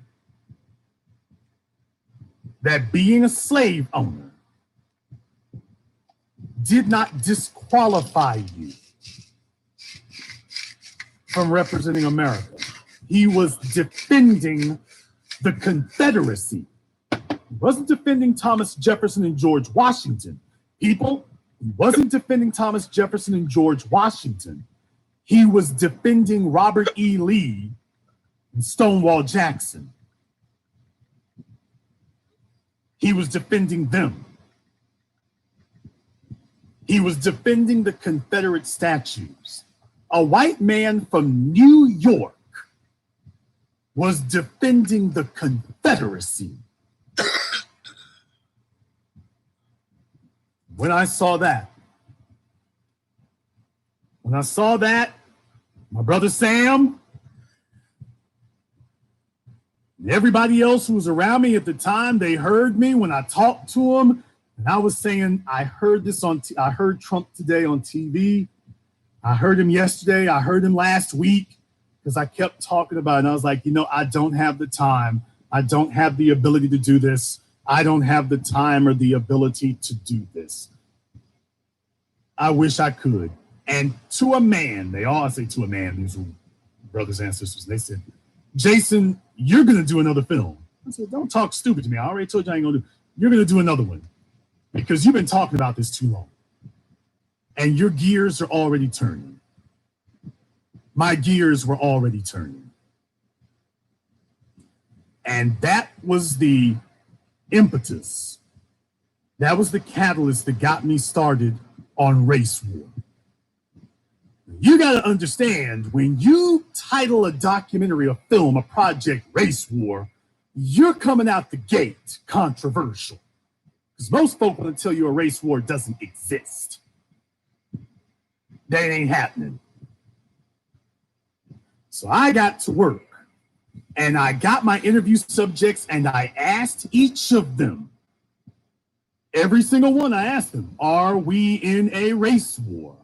Speaker 1: that being a slave owner did not disqualify you from representing America. He was defending the Confederacy. He wasn't defending Thomas Jefferson and George Washington. People, he wasn't defending Thomas Jefferson and George Washington. He was defending Robert E. Lee and Stonewall Jackson. He was defending them. He was defending the Confederate statues. A white man from New York was defending the Confederacy. When I saw that, my brother Sam, and everybody else who was around me at the time, they heard me when I talked to them, and I was saying, I heard Trump today on TV. I heard him yesterday. I heard him last week, because I kept talking about it. And I was like, I don't have the time. I don't have the ability to do this. I don't have the time or the ability to do this. I wish I could. And to a man, they all say to a man, these were brothers and sisters, they said, "Jason, you're going to do another film." I said, "Don't talk stupid to me. I already told you I ain't going to do it. You're going to do another one because you've been talking about this too long. And your gears are already turning." My gears were already turning. And that was the impetus. That was the catalyst that got me started on race war. You got to understand, when you title a documentary, a film, a project, Race War, you're coming out the gate controversial. Because most folk want to tell you a race war doesn't exist. That ain't happening. So I got to work, and I got my interview subjects, and I asked each of them, every single one, I asked them, "Are we in a race war?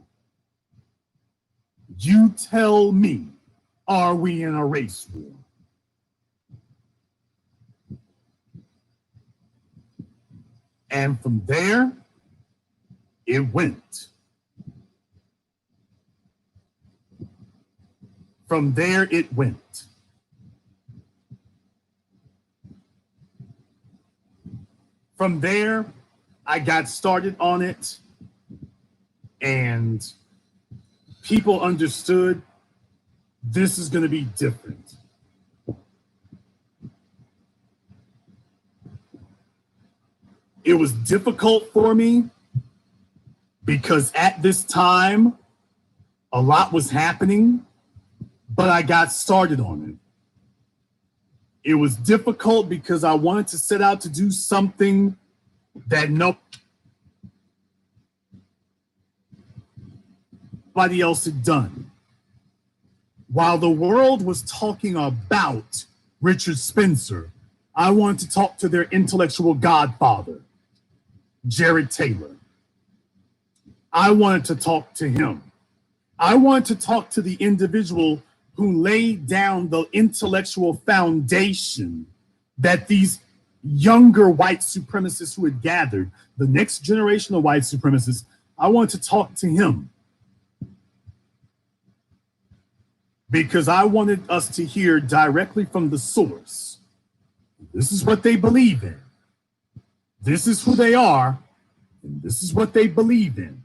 Speaker 1: You tell me, are we in a race war?" And from there, it went. From there, it went. From there, I got started on it, and people understood this is going to be different. It was difficult for me because at this time, a lot was happening, but I got started on it. It was difficult because I wanted to set out to do something that nobody else had done. While the world was talking about Richard Spencer, I wanted to talk to their intellectual godfather, Jared Taylor. I wanted to talk to him. I wanted to talk to the individual who laid down the intellectual foundation that these younger white supremacists who had gathered, the next generation of white supremacists, I wanted to talk to him. Because I wanted us to hear directly from the source. This is what they believe in. This is who they are, and this is what they believe in.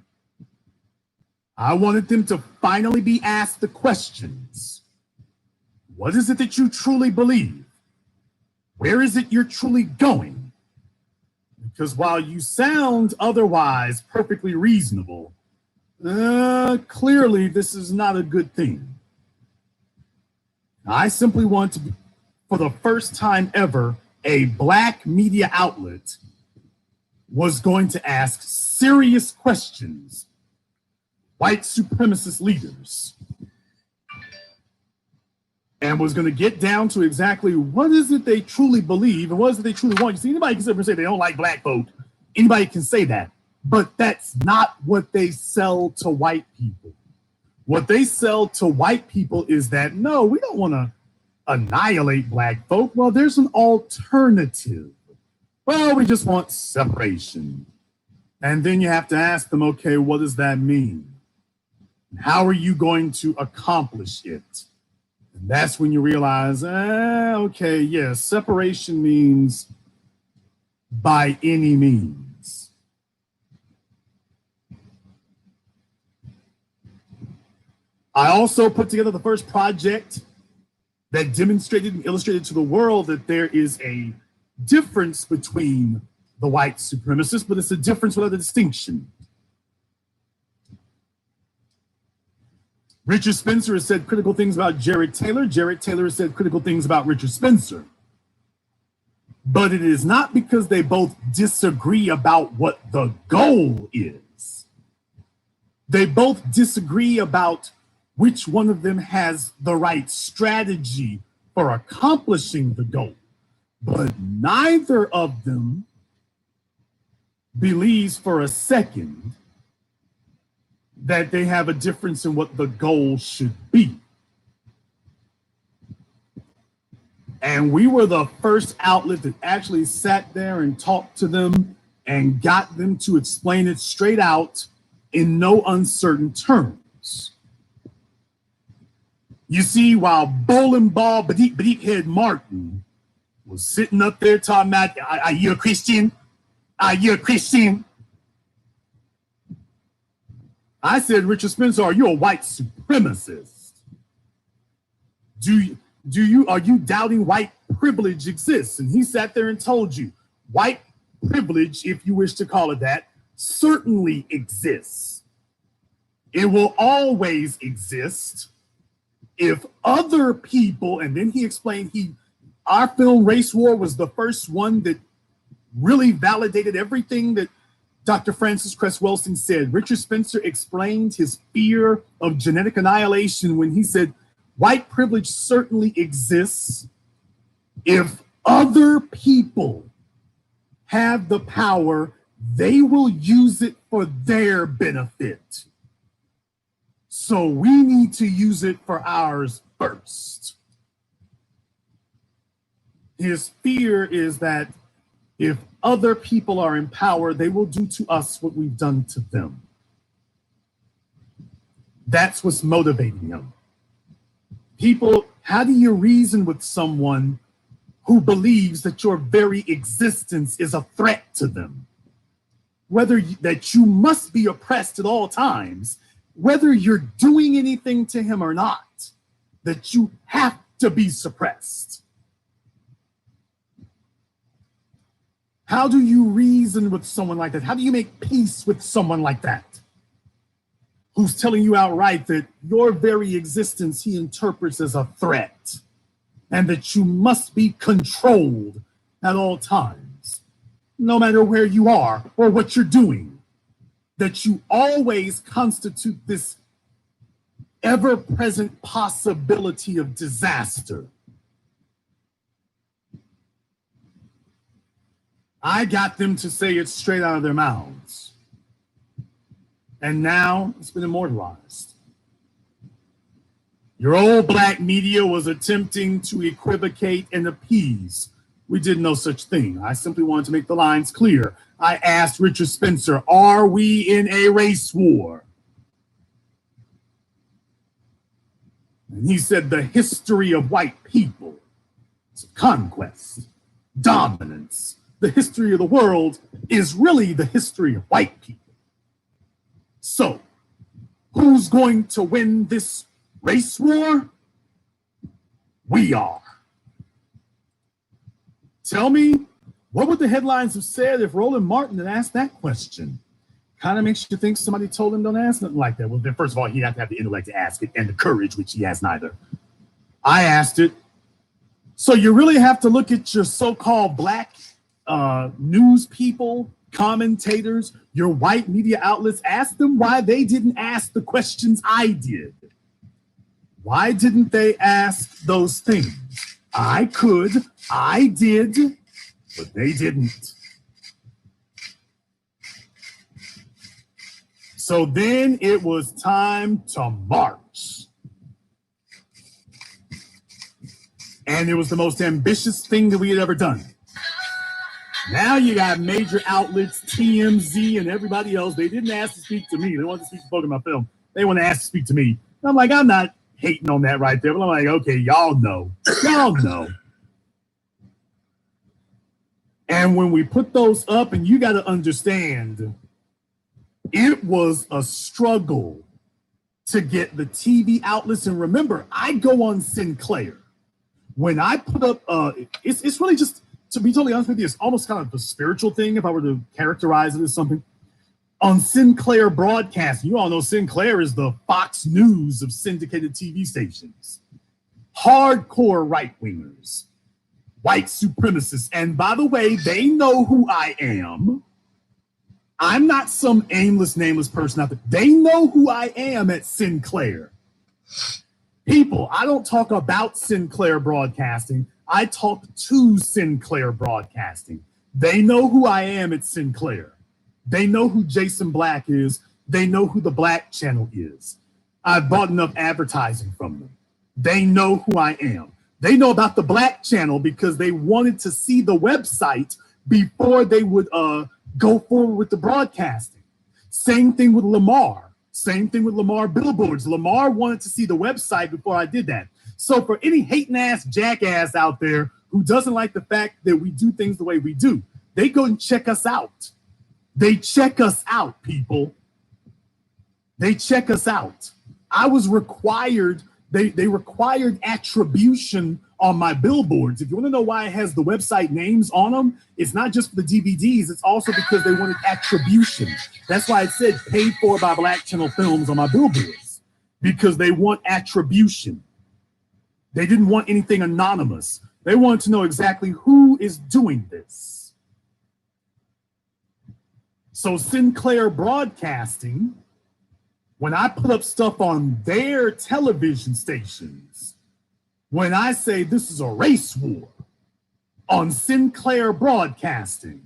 Speaker 1: I wanted them to finally be asked the questions. What is it that you truly believe? Where is it you're truly going? Because while you sound otherwise perfectly reasonable, clearly this is not a good thing. I simply want to be, for the first time ever, a black media outlet was going to ask serious questions, white supremacist leaders, and was going to get down to exactly what is it they truly believe and what is it they truly want. You see, anybody can sit up and say they don't like black folk. Anybody can say that, but that's not what they sell to white people. What they sell to white people is that, no, we don't want to annihilate black folk. Well, there's an alternative. Well, we just want separation. And then you have to ask them, okay, what does that mean? How are you going to accomplish it? And that's when you realize, okay, yes, separation means by any means. I also put together the first project that demonstrated and illustrated to the world that there is a difference between the white supremacists, but it's a difference without a distinction. Richard Spencer has said critical things about Jared Taylor. Jared Taylor has said critical things about Richard Spencer. But it is not because they both disagree about what the goal is. They both disagree about which one of them has the right strategy for accomplishing the goal. But neither of them believes for a second that they have a difference in what the goal should be. And we were the first outlet that actually sat there and talked to them and got them to explain it straight out in no uncertain terms. You see, while bowling ball Badiq Head Martin was sitting up there talking about, are you a Christian? Are you a Christian? I said, Richard Spencer, are you a white supremacist? Are you doubting white privilege exists? And he sat there and told you, white privilege, if you wish to call it that, certainly exists. It will always exist if other people, and then he explained our film Race War was the first one that really validated everything that Dr. Frances Cress Welsing said. Richard Spencer explained his fear of genetic annihilation when he said, white privilege certainly exists if other people have the power, they will use it for their benefit. So we need to use it for ours first. His fear is that if other people are in power, they will do to us what we've done to them. That's what's motivating him. People, how do you reason with someone who believes that your very existence is a threat to them? That you must be oppressed at all times, whether you're doing anything to him or not, that you have to be suppressed. How do you reason with someone like that? How do you make peace with someone like that? Who's telling you outright that your very existence he interprets as a threat and that you must be controlled at all times. no matter where you are or what you're doing, that you always constitute this ever-present possibility of disaster. I got them to say it straight out of their mouths. And now it's been immortalized. Your old black media was attempting to equivocate and appease. We did no such thing. I simply wanted to make the lines clear. I asked Richard Spencer, are we in a race war? And he said the history of white people, conquest, dominance, the history of the world is really the history of white people. So, who's going to win this race war? We are. Tell me, what would the headlines have said if Roland Martin had asked that question? Kind of makes you think somebody told him don't ask nothing like that. Well, then first of all, he'd have to have the intellect to ask it and the courage, which he has neither. I asked it. So you really have to look at your so-called black news people, commentators, your white media outlets, ask them why they didn't ask the questions I did. Why didn't they ask those things? I could, I did, but they didn't. So then it was time to march. And it was the most ambitious thing that we had ever done. Now you got major outlets, TMZ and everybody else. They didn't ask to speak to me. They wanted to speak to folks in my film. They want to ask to speak to me. And I'm like, I'm not hating on that right there. But I'm like, okay, y'all know. Y'all know. And when we put those up, and you got to understand, it was a struggle to get the TV outlets. And remember, I go on Sinclair. When I put up, it's really just, to be totally honest with you, it's almost kind of a spiritual thing if I were to characterize it as something. On Sinclair Broadcasting, you all know Sinclair is the Fox News of syndicated TV stations. Hardcore right-wingers, white supremacists. And by the way, they know who I am. I'm not some aimless, nameless person out there. They know who I am at Sinclair. People, I don't talk about Sinclair Broadcasting. I talk to Sinclair Broadcasting. They know who I am at Sinclair. They know who Jason Black is. They know who the Black Channel is. I've bought enough advertising from them. They know who I am. They know about the Black Channel because they wanted to see the website before they would go forward with the broadcasting. Same thing with Lamar. Same thing with Lamar Billboards. Lamar wanted to see the website before I did that. So for any hating ass jackass out there who doesn't like the fact that we do things the way we do, they go and check us out. They check us out, people. They check us out. I was required, they required attribution on my billboards. If you want to know why it has the website names on them, it's not just for the DVDs, it's also because they wanted attribution. That's why it said paid for by Black Channel Films on my billboards, because they want attribution. They didn't want anything anonymous. They wanted to know exactly who is doing this. So Sinclair Broadcasting, when I put up stuff on their television stations, when I say this is a race war on Sinclair Broadcasting,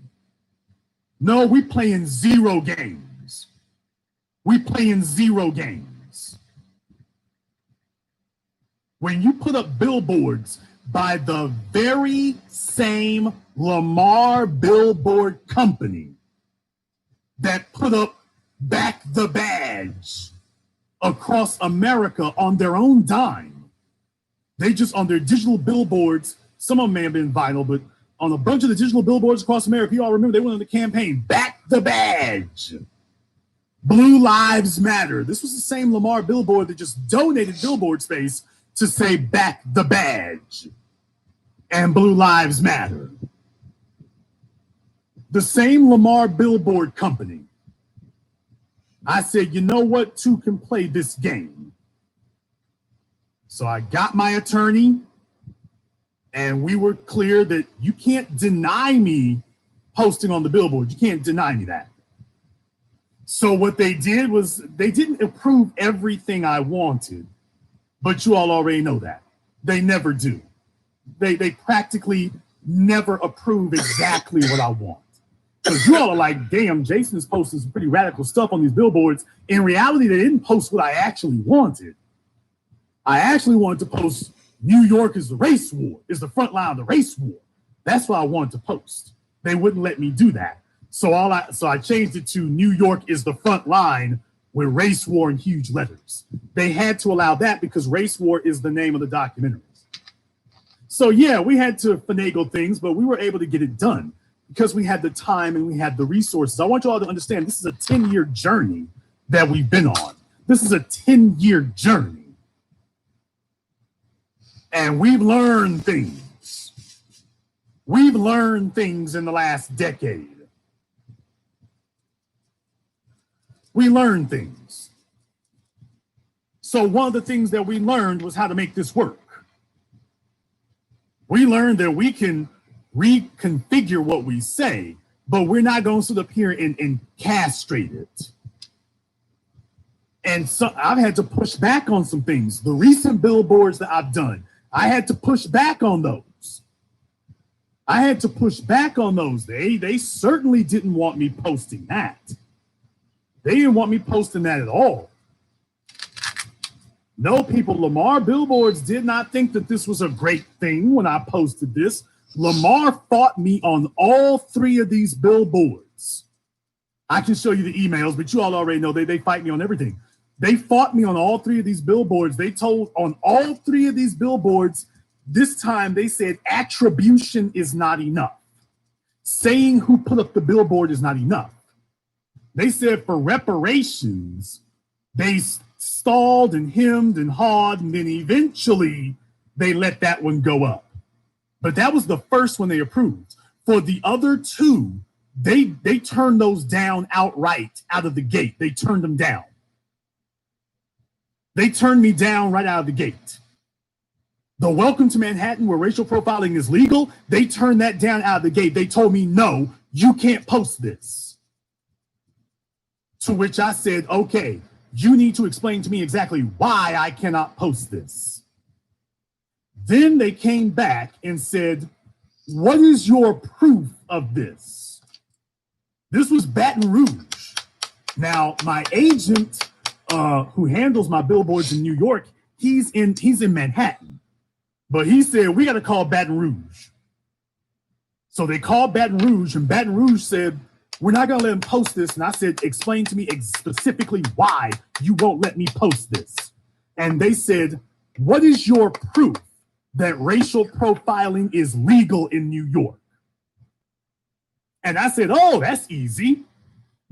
Speaker 1: no, we playing zero games. We playing zero games. When you put up billboards by the very same Lamar Billboard Company that put up Back the Badge across America on their own dime. They just, on their digital billboards, some of them may have been vinyl, but on a bunch of the digital billboards across America, you all remember they went on the campaign, Back the Badge. Blue Lives Matter. This was the same Lamar Billboard that just donated billboard space to say Back the Badge and Blue Lives Matter. The same Lamar Billboard Company. I said, you know what? Two can play this game. So I got my attorney, and we were clear that you can't deny me posting on the billboard. You can't deny me that. So what they did was they didn't approve everything I wanted, but you all already know that. They never do. They practically never approve exactly what I want. Because you all are like, damn, Jason is posting some pretty radical stuff on these billboards. In reality, they didn't post what I actually wanted. I actually wanted to post New York is the race war, is the front line of the race war. That's what I wanted to post. They wouldn't let me do that. So I changed it to New York is the front line with race war in huge letters. They had to allow that because race war is the name of the documentaries. So yeah, we had to finagle things, but we were able to get it done because we had the time and we had the resources. I want you all to understand this is a 10-year journey that we've been on. This is a 10-year journey. And we've learned things. We've learned things in the last decade. We learned things. So one of the things that we learned was how to make this work. We learned that we can reconfigure what we say, but we're not going to sit up here and castrate it. And so I've had to push back on some things. The recent billboards that I've done, I had to push back on those. I had to push back on those. They certainly didn't want me posting that. They didn't want me posting that at all. No, people, Lamar Billboards did not think that this was a great thing when I posted this. Lamar fought me on all 3 of these billboards. I can show you the emails, but you all already know they fight me on everything. They fought me on all 3 of these billboards. They told on all 3 of these billboards, this time they said attribution is not enough. Saying who put up the billboard is not enough. They said for reparations, they stalled and hemmed and hawed, and then eventually they let that one go up. But that was the first one they approved. For the other 2, they turned those down outright out of the gate. They turned them down. They turned me down right out of the gate. The Welcome to Manhattan, where racial profiling is legal, they turned that down out of the gate. They told me, no, you can't post this. To which I said, okay, you need to explain to me exactly why I cannot post this. Then they came back and said, what is your proof of this? This was Baton Rouge. Now, my agent who handles my billboards in New York, he's in Manhattan. But he said, we got to call Baton Rouge. So they called Baton Rouge, and Baton Rouge said, we're not going to let him post this. And I said, explain to me specifically why you won't let me post this. And they said, what is your proof that racial profiling is legal in New York? And I said, oh, that's easy.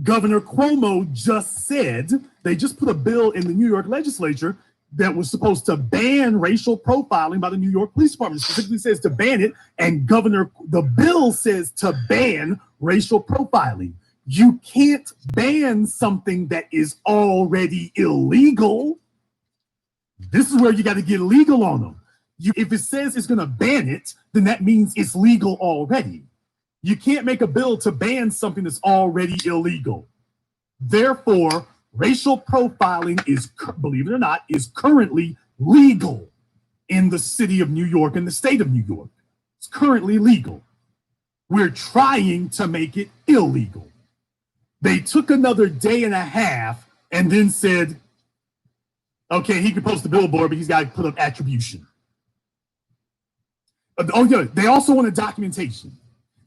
Speaker 1: Governor Cuomo just said, they just put a bill in the New York legislature that was supposed to ban racial profiling by the New York Police Department. It specifically says to ban it, and the bill says to ban racial profiling. You can't ban something that is already illegal. This is where you got to get legal on them. If it says it's going to ban it, then that means it's legal already. You can't make a bill to ban something that's already illegal. Therefore, racial profiling is, believe it or not, is currently legal in the city of New York and the state of New York. It's currently legal. We're trying to make it illegal. They took another day and a half and then said, okay, he can post the billboard, but he's got to put up attribution. Oh, yeah, they also wanted documentation.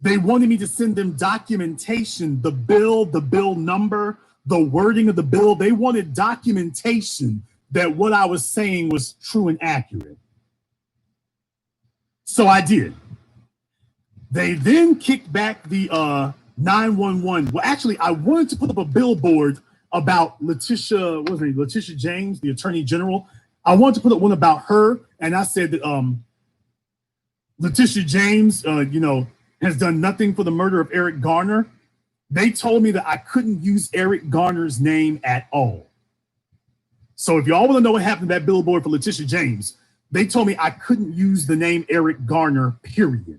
Speaker 1: They wanted me to send them documentation, the bill number, the wording of the bill. They wanted documentation that what I was saying was true and accurate. So I did. They then kicked back the 911. Well, actually, I wanted to put up a billboard about Letitia, what was her name? Letitia James, the Attorney General. I wanted to put up one about her, and I said that Letitia James, has done nothing for the murder of Eric Garner. They told me that I couldn't use Eric Garner's name at all. So if y'all want to know what happened to that billboard for Letitia James, they told me I couldn't use the name Eric Garner, period.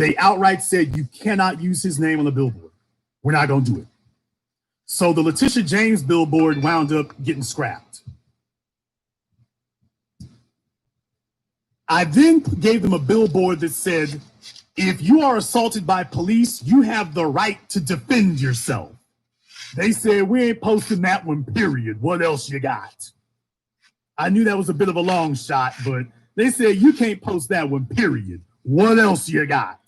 Speaker 1: They outright said you cannot use his name on the billboard. We're not going to do it. So the Letitia James billboard wound up getting scrapped. I then gave them a billboard that said, if you are assaulted by police, you have the right to defend yourself. They said, we ain't posting that one, period. What else you got? I knew that was a bit of a long shot, but they said, you can't post that one, period. What else you got?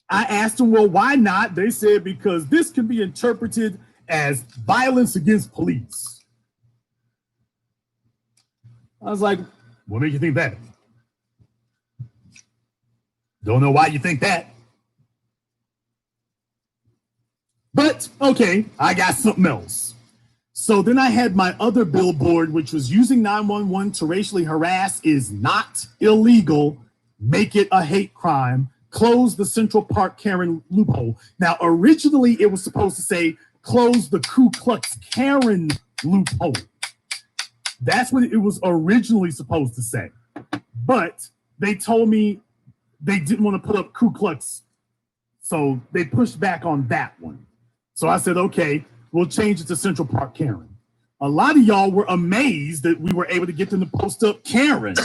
Speaker 1: I asked them, well, why not? They said, because this can be interpreted as violence against police. I was like, what made you think that? Don't know why you think that. But, okay, I got something else. So then I had my other billboard, which was using 911 to racially harass is not illegal. Make it a hate crime. Close the Central Park Karen loophole. Now, originally, it was supposed to say, close the Ku Klux Karen loophole. That's what it was originally supposed to say. But they told me they didn't want to put up Ku Klux. So they pushed back on that one. So I said, okay, we'll change it to Central Park Karen. A lot of y'all were amazed that we were able to get them to post up Karen.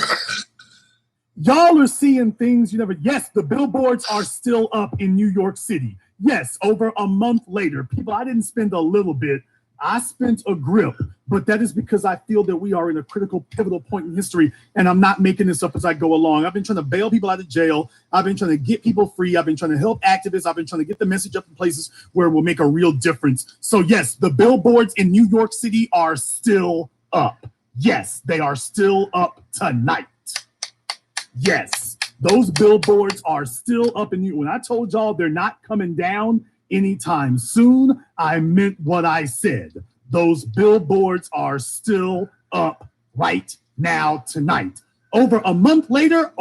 Speaker 1: Y'all are seeing things you never. Yes, the billboards are still up in New York City. Yes, over a month later. People, I didn't spend a little bit. I spent a grip, but that is because I feel that we are in a critical, pivotal point in history, and I'm not making this up as I go along. I've been trying to bail people out of jail. I've been trying to get people free. I've been trying to help activists. I've been trying to get the message up in places where it will make a real difference. So yes, the billboards in New York City are still up. Yes, they are still up tonight. Yes, those billboards are still up in New York. When I told y'all they're not coming down anytime soon, I meant what I said. Those billboards are still up right now tonight. Over a month later,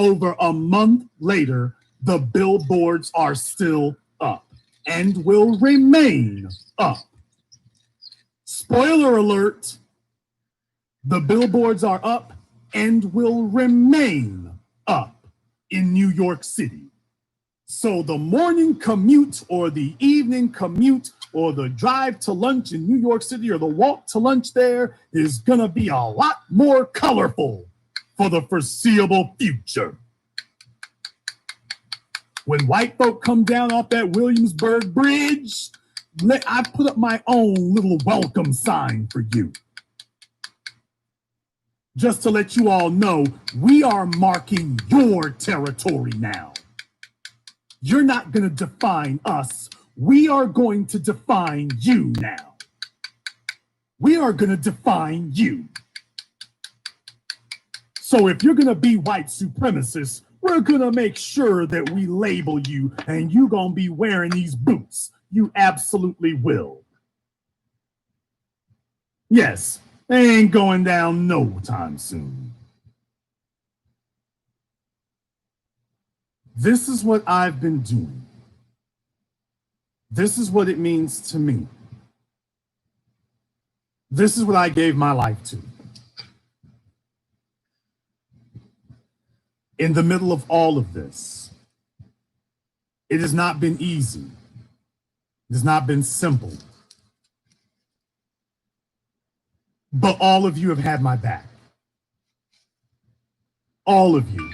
Speaker 1: the billboards are still up and will remain up. Spoiler alert, the billboards are up and will remain up in New York City. So the morning commute or the evening commute or the drive to lunch in New York City or the walk to lunch there is going to be a lot more colorful for the foreseeable future. When white folk come down off that Williamsburg Bridge, I put up my own little welcome sign for you. Just to let you all know, we are marking your territory now. You're not going to define us. We are going to define you now. We are going to define you. So if you're going to be white supremacists, we're going to make sure that we label you and you're going to be wearing these boots. You absolutely will. Yes, they ain't going down no time soon. This is what I've been doing. This is what it means to me. This is what I gave my life to. In the middle of all of this, it has not been easy. It has not been simple. But all of you have had my back. All of you.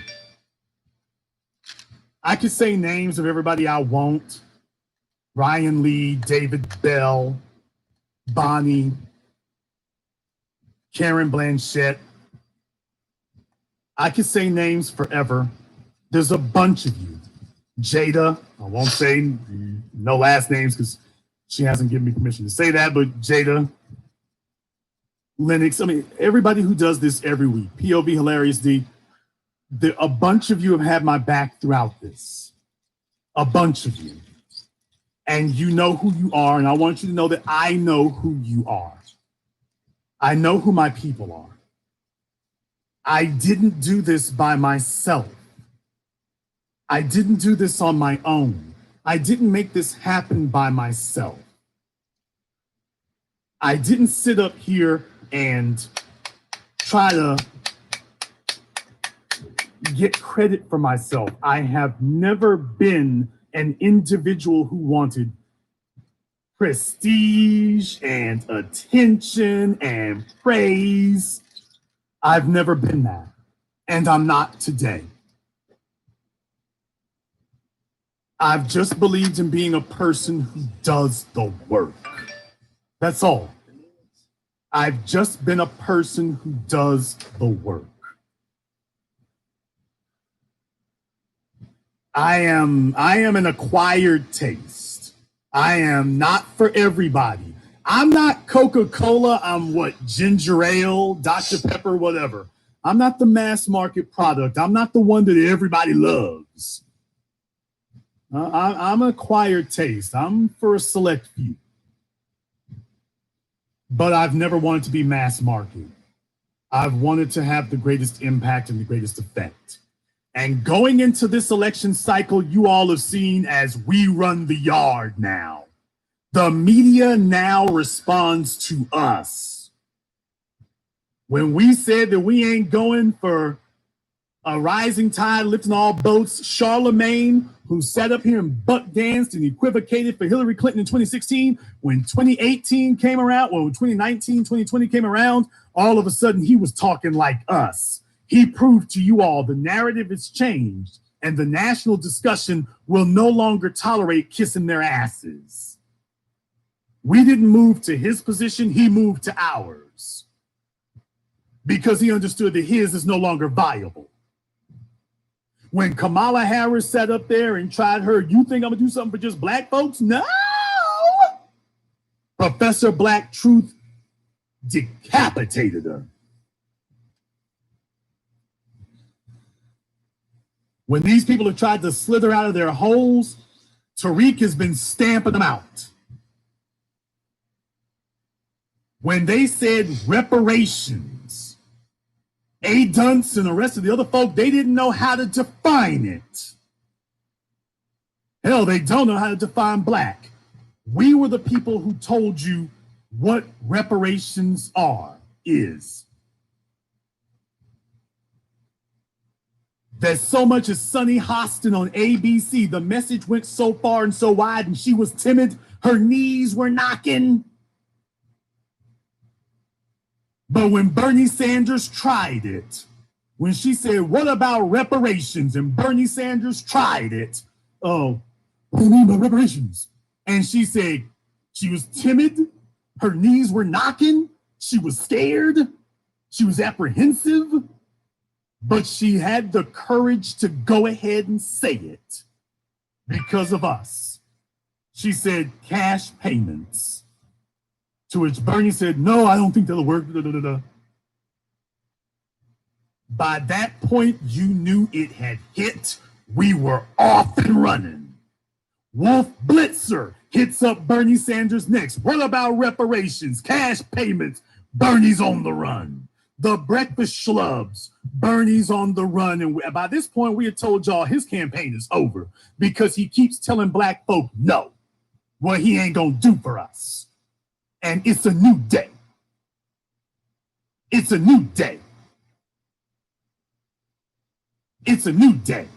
Speaker 1: I could say names of everybody I want. Ryan Lee, David Bell, Bonnie, Karen Blanchett. I could say names forever. There's a bunch of you. Jada, I won't say no last names because she hasn't given me permission to say that, but Jada, Lennox, I mean, everybody who does this every week, POV Hilarious D, a bunch of you have had my back throughout this. A bunch of you. And you know who you are, and I want you to know that I know who you are. I know who my people are. I didn't do this by myself. I didn't do this on my own. I didn't make this happen by myself. I didn't sit up here and try to get credit for myself. I have never been an individual who wanted prestige and attention and praise. I've never been that, and I'm not today. I've just believed in being a person who does the work. That's all. I've just been a person who does the work. I am an acquired taste. I am not for everybody. I'm not Coca-Cola. I'm what? Ginger ale, Dr. Pepper, whatever. I'm not the mass market product. I'm not the one that everybody loves. I'm an acquired taste. I'm for a select few. But I've never wanted to be mass market. I've wanted to have the greatest impact and the greatest effect. And going into this election cycle, you all have seen as we run the yard now. The media now responds to us. When we said that we ain't going for a rising tide lifting all boats, Charlemagne, who sat up here and buck danced and equivocated for Hillary Clinton in 2016, when 2018 came around, when 2019, 2020 came around, all of a sudden he was talking like us. He proved to you all the narrative has changed and the national discussion will no longer tolerate kissing their asses. We didn't move to his position, he moved to ours because he understood that his is no longer viable. When Kamala Harris sat up there and tried her, you think I'm gonna do something for just black folks? No! Professor Black Truth decapitated her. When these people have tried to slither out of their holes, Tariq has been stamping them out. When they said reparations, A. Dunce and the rest of the other folk, they didn't know how to define it. Hell, they don't know how to define black. We were the people who told you what reparations is. There's so much as Sunny Hostin on ABC. The message went so far and so wide, and she was timid. Her knees were knocking. But when Bernie Sanders tried it, when she said, what about reparations? And Bernie Sanders tried it. Oh, what do you mean by reparations? And she said, she was timid. Her knees were knocking. She was scared. She was apprehensive. But she had the courage to go ahead and say it because of us. She said cash payments, to which Bernie said, no, I don't think that'll work. By that point, you knew it had hit. We were off and running. Wolf Blitzer hits up Bernie Sanders next. What about reparations, cash payments? Bernie's on the run. The breakfast schlubs, Bernie's on the run. And by this point, we had told y'all his campaign is over because he keeps telling black folk no, what he ain't gonna do for us. And it's a new day. It's a new day. It's a new day.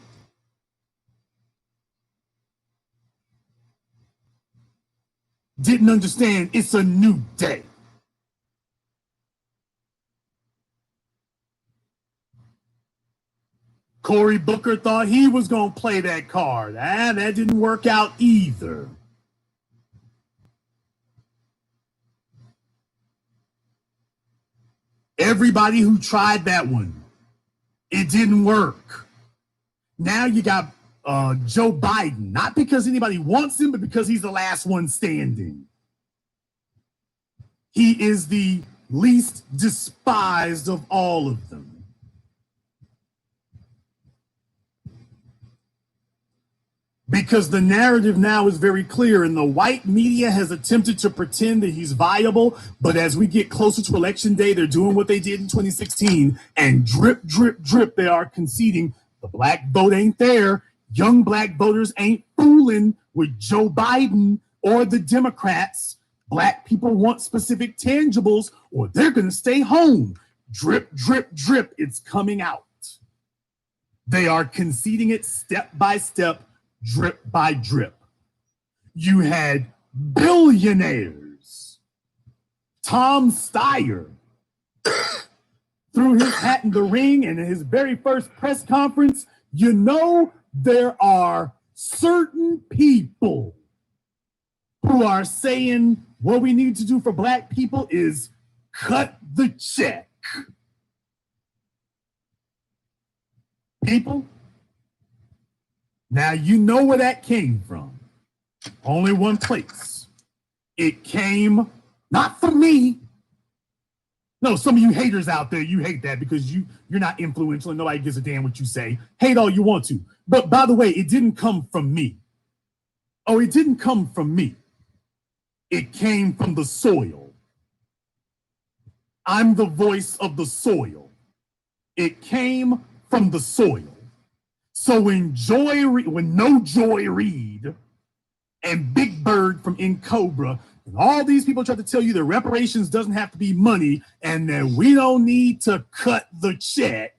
Speaker 1: Didn't understand it's a new day. Cory Booker thought he was going to play that card. That didn't work out either. Everybody who tried that one, it didn't work. Now you got Joe Biden, not because anybody wants him, but because he's the last one standing. He is the least despised of all of them. Because the narrative now is very clear, and the white media has attempted to pretend that he's viable, but as we get closer to election day, they're doing what they did in 2016, and drip, drip, drip, they are conceding the black vote ain't there. Young black voters ain't fooling with Joe Biden or the Democrats. Black people want specific tangibles, or they're going to stay home. Drip, drip, drip, it's coming out. They are conceding it step by step, drip by drip. You had billionaires. Tom Steyer threw his hat in the ring, and in his very first press conference, you know, there are certain people who are saying what we need to do for Black people is cut the check. People, now you know where that came from. Only one place. It came not from me. No, some of you haters out there, you hate that because you're not influential and nobody gives a damn what you say. Hate all you want to. But by the way, it didn't come from me. Oh, it didn't come from me. It came from the soil. I'm the voice of the soil. It came from the soil. So when No Joy Reid and Big Bird from In Cobra and all these people try to tell you that reparations doesn't have to be money and that we don't need to cut the check,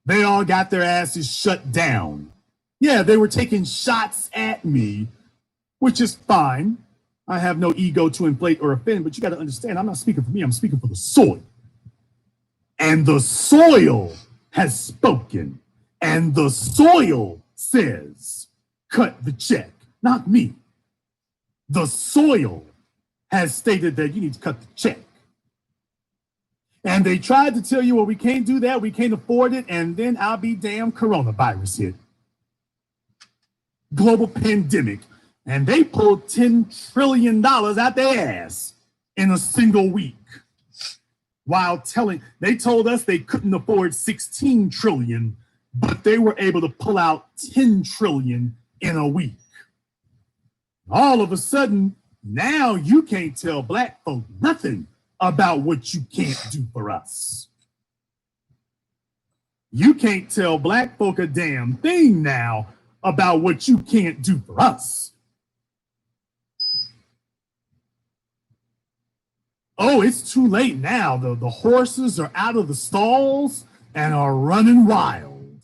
Speaker 1: they all got their asses shut down. Yeah, they were taking shots at me, which is fine. I have no ego to inflate or offend, but you got to understand, I'm not speaking for me, I'm speaking for the soil. And the soil has spoken, and the soil says, cut the check, not me. The soil has stated that you need to cut the check. And they tried to tell you, well, we can't do that, we can't afford it, and then I'll be damned, coronavirus hit. Global pandemic. And they pulled $10 trillion out their ass in a single week. While they told us they couldn't afford 16 trillion, but they were able to pull out 10 trillion in a week. All of a sudden, now you can't tell Black folk nothing about what you can't do for us. You can't tell Black folk a damn thing now about what you can't do for us. Oh, it's too late now. The horses are out of the stalls and are running wild.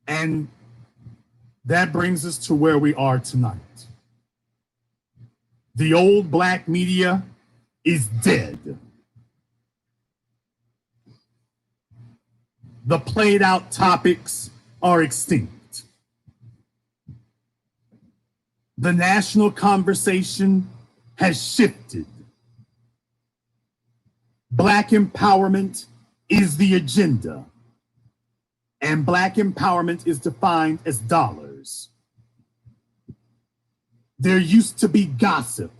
Speaker 1: And that brings us to where we are tonight. The old Black media is dead. The played out topics are extinct. The national conversation has shifted. Black empowerment is the agenda, and Black empowerment is defined as dollars. There used to be gossip.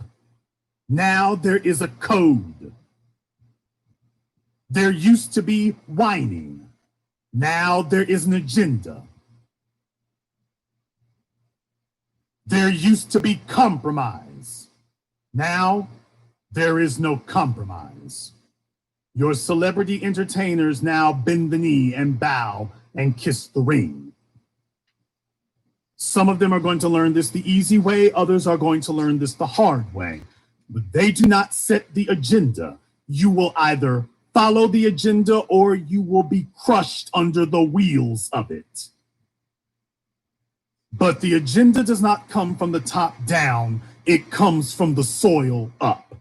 Speaker 1: Now there is a code. There used to be whining. Now there is an agenda. There used to be compromise. Now there is no compromise. Your celebrity entertainers now bend the knee and bow and kiss the ring. Some of them are going to learn this the easy way, others are going to learn this the hard way. But they do not set the agenda. You will either follow the agenda or you will be crushed under the wheels of it. But the agenda does not come from the top down, it comes from the soil up.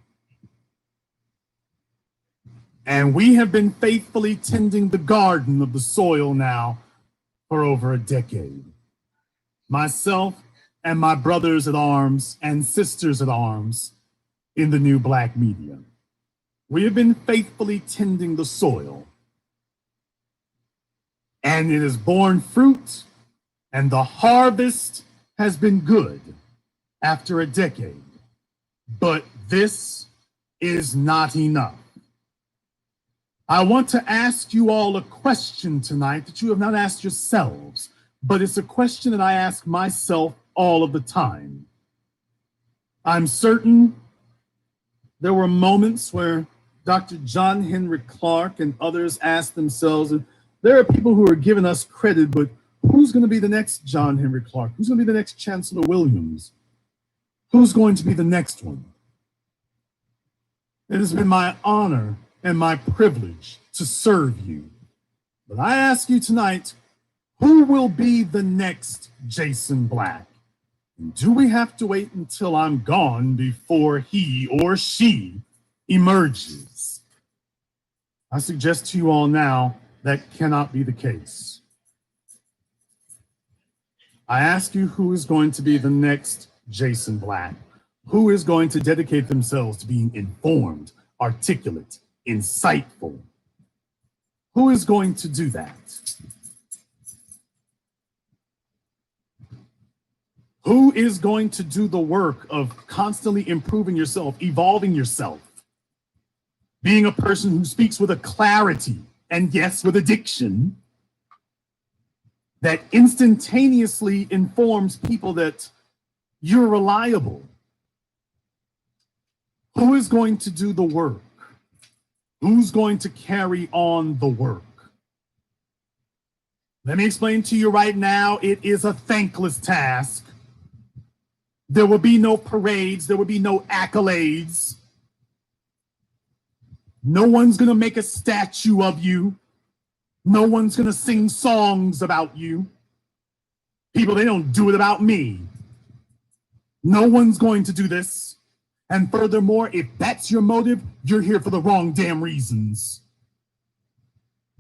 Speaker 1: And we have been faithfully tending the garden of the soil now for over a decade. Myself and my brothers at arms and sisters at arms in the new Black media. We have been faithfully tending the soil. And it has borne fruit, and the harvest has been good after a decade. But this is not enough. I want to ask you all a question tonight that you have not asked yourselves, but it's a question that I ask myself all of the time. I'm certain there were moments where Dr. John Henrik Clarke and others asked themselves, and there are people who are giving us credit, but who's going to be the next John Henrik Clarke? Who's going to be the next Chancellor Williams? Who's going to be the next one? It has been my honor and my privilege to serve you. But I ask you tonight, who will be the next Jason Black? And do we have to wait until I'm gone before he or she emerges? I suggest to you all now that cannot be the case. I ask you, who is going to be the next Jason Black? Who is going to dedicate themselves to being informed, articulate, insightful? Who is going to do that? Who is going to do the work of constantly improving yourself, evolving yourself, being a person who speaks with a clarity and, yes, with a diction that instantaneously informs people that you're reliable? Who is going to do the work? Who's going to carry on the work? Let me explain to you right now, it is a thankless task. There will be no parades, there will be no accolades. No one's gonna make a statue of you. No one's gonna sing songs about you. People, they don't do it about me. No one's going to do this. And furthermore, if that's your motive, you're here for the wrong damn reasons.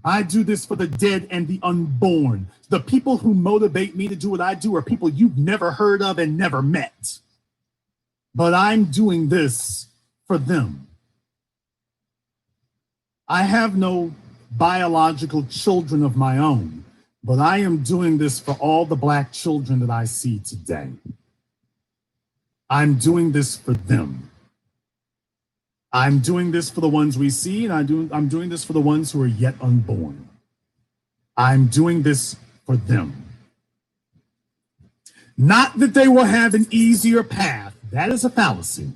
Speaker 1: I do this for the dead and the unborn. The people who motivate me to do what I do are people you've never heard of and never met. But I'm doing this for them. I have no biological children of my own, but I am doing this for all the Black children that I see today. I'm doing this for them. I'm doing this for the ones we see, and I'm doing this for the ones who are yet unborn. I'm doing this for them. Not that they will have an easier path. That is a fallacy.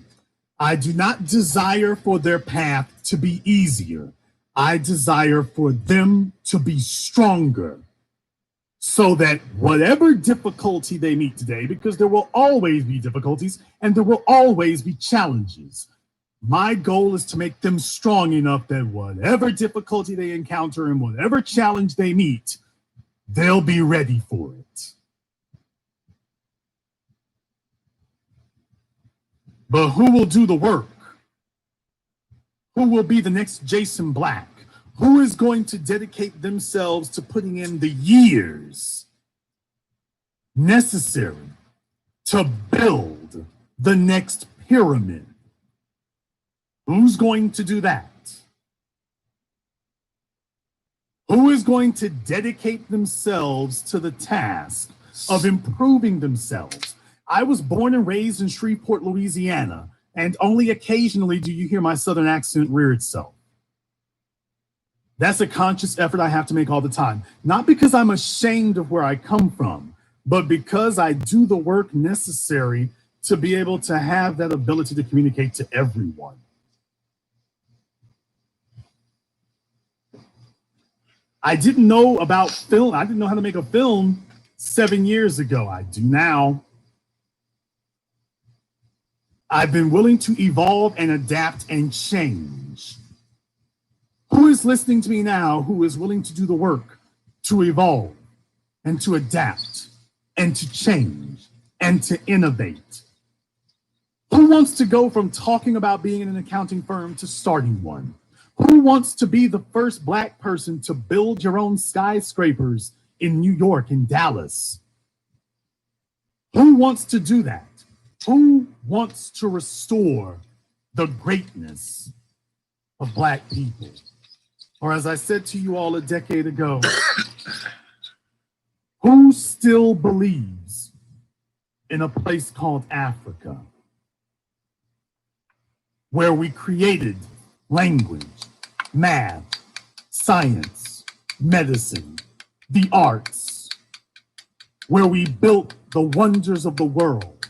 Speaker 1: I do not desire for their path to be easier. I desire for them to be stronger, so that whatever difficulty they meet today, because there will always be difficulties and there will always be challenges, my goal is to make them strong enough that whatever difficulty they encounter and whatever challenge they meet, they'll be ready for it. But who will do the work? Who will be the next Jason Black? Who is going to dedicate themselves to putting in the years necessary to build the next pyramid? Who's going to do that? Who is going to dedicate themselves to the task of improving themselves? I was born and raised in Shreveport, Louisiana, and only occasionally do you hear my Southern accent rear itself. That's a conscious effort I have to make all the time. Not because I'm ashamed of where I come from, but because I do the work necessary to be able to have that ability to communicate to everyone. I didn't know about film. I didn't know how to make a film 7 years ago. I do now. I've been willing to evolve and adapt and change. Who is listening to me now who is willing to do the work to evolve and to adapt and to change and to innovate? Who wants to go from talking about being in an accounting firm to starting one? Who wants to be the first Black person to build your own skyscrapers in New York and Dallas? Who wants to do that? Who wants to restore the greatness of Black people? Or as I said to you all a decade ago, who still believes in a place called Africa, where we created language, math, science, medicine, the arts, where we built the wonders of the world,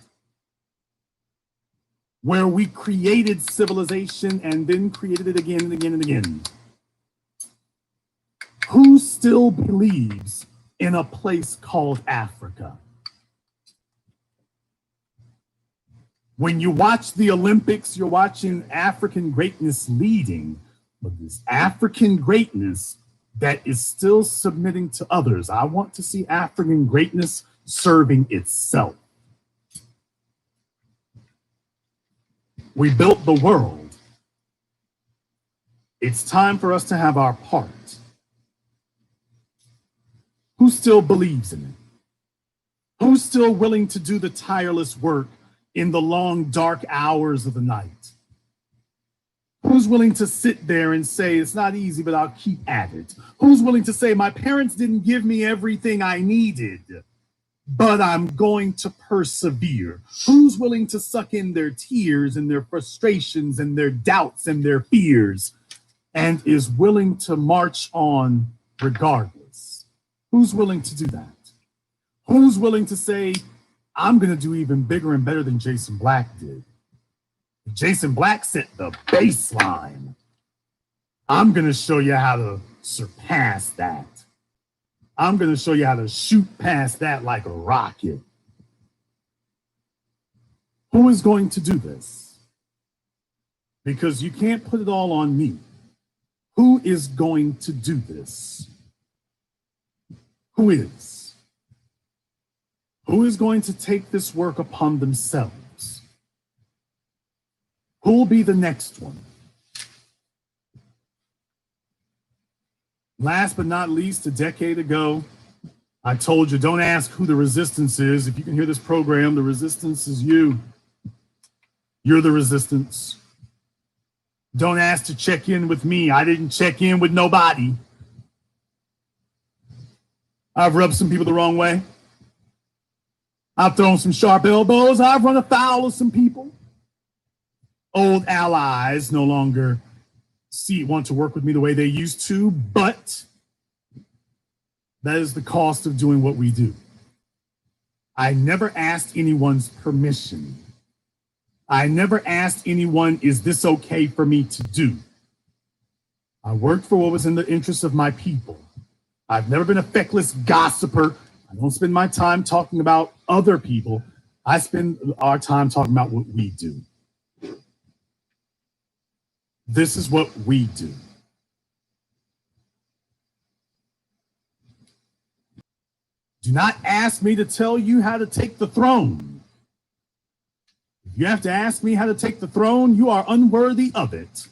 Speaker 1: where we created civilization and then created it again and again and again? Who still believes in a place called Africa? When you watch the Olympics, you're watching African greatness leading, but this African greatness that is still submitting to others. I want to see African greatness serving itself. We built the world. It's time for us to have our part. Who still believes in it? Who's still willing to do the tireless work in the long, dark hours of the night? Who's willing to sit there and say, it's not easy, but I'll keep at it? Who's willing to say, my parents didn't give me everything I needed, but I'm going to persevere? Who's willing to suck in their tears and their frustrations and their doubts and their fears and is willing to march on regardless? Who's willing to do that? Who's willing to say, I'm going to do even bigger and better than Jason Black did? Jason Black set the baseline. I'm going to show you how to surpass that. I'm going to show you how to shoot past that like a rocket. Who is going to do this? Because you can't put it all on me. Who is going to do this? Who is? Who is going to take this work upon themselves? Who will be the next one? Last but not least, a decade ago, I told you, don't ask who the resistance is. If you can hear this program, the resistance is you. You're the resistance. Don't ask to check in with me. I didn't check in with nobody. I've rubbed some people the wrong way. I've thrown some sharp elbows. I've run afoul of some people. Old allies no longer want to work with me the way they used to, but that is the cost of doing what we do. I never asked anyone's permission. I never asked anyone, is this okay for me to do? I worked for what was in the interest of my people. I've never been a feckless gossiper. I don't spend my time talking about other people. I spend our time talking about what we do. This is what we do. Do not ask me to tell you how to take the throne. If you have to ask me how to take the throne, you are unworthy of it.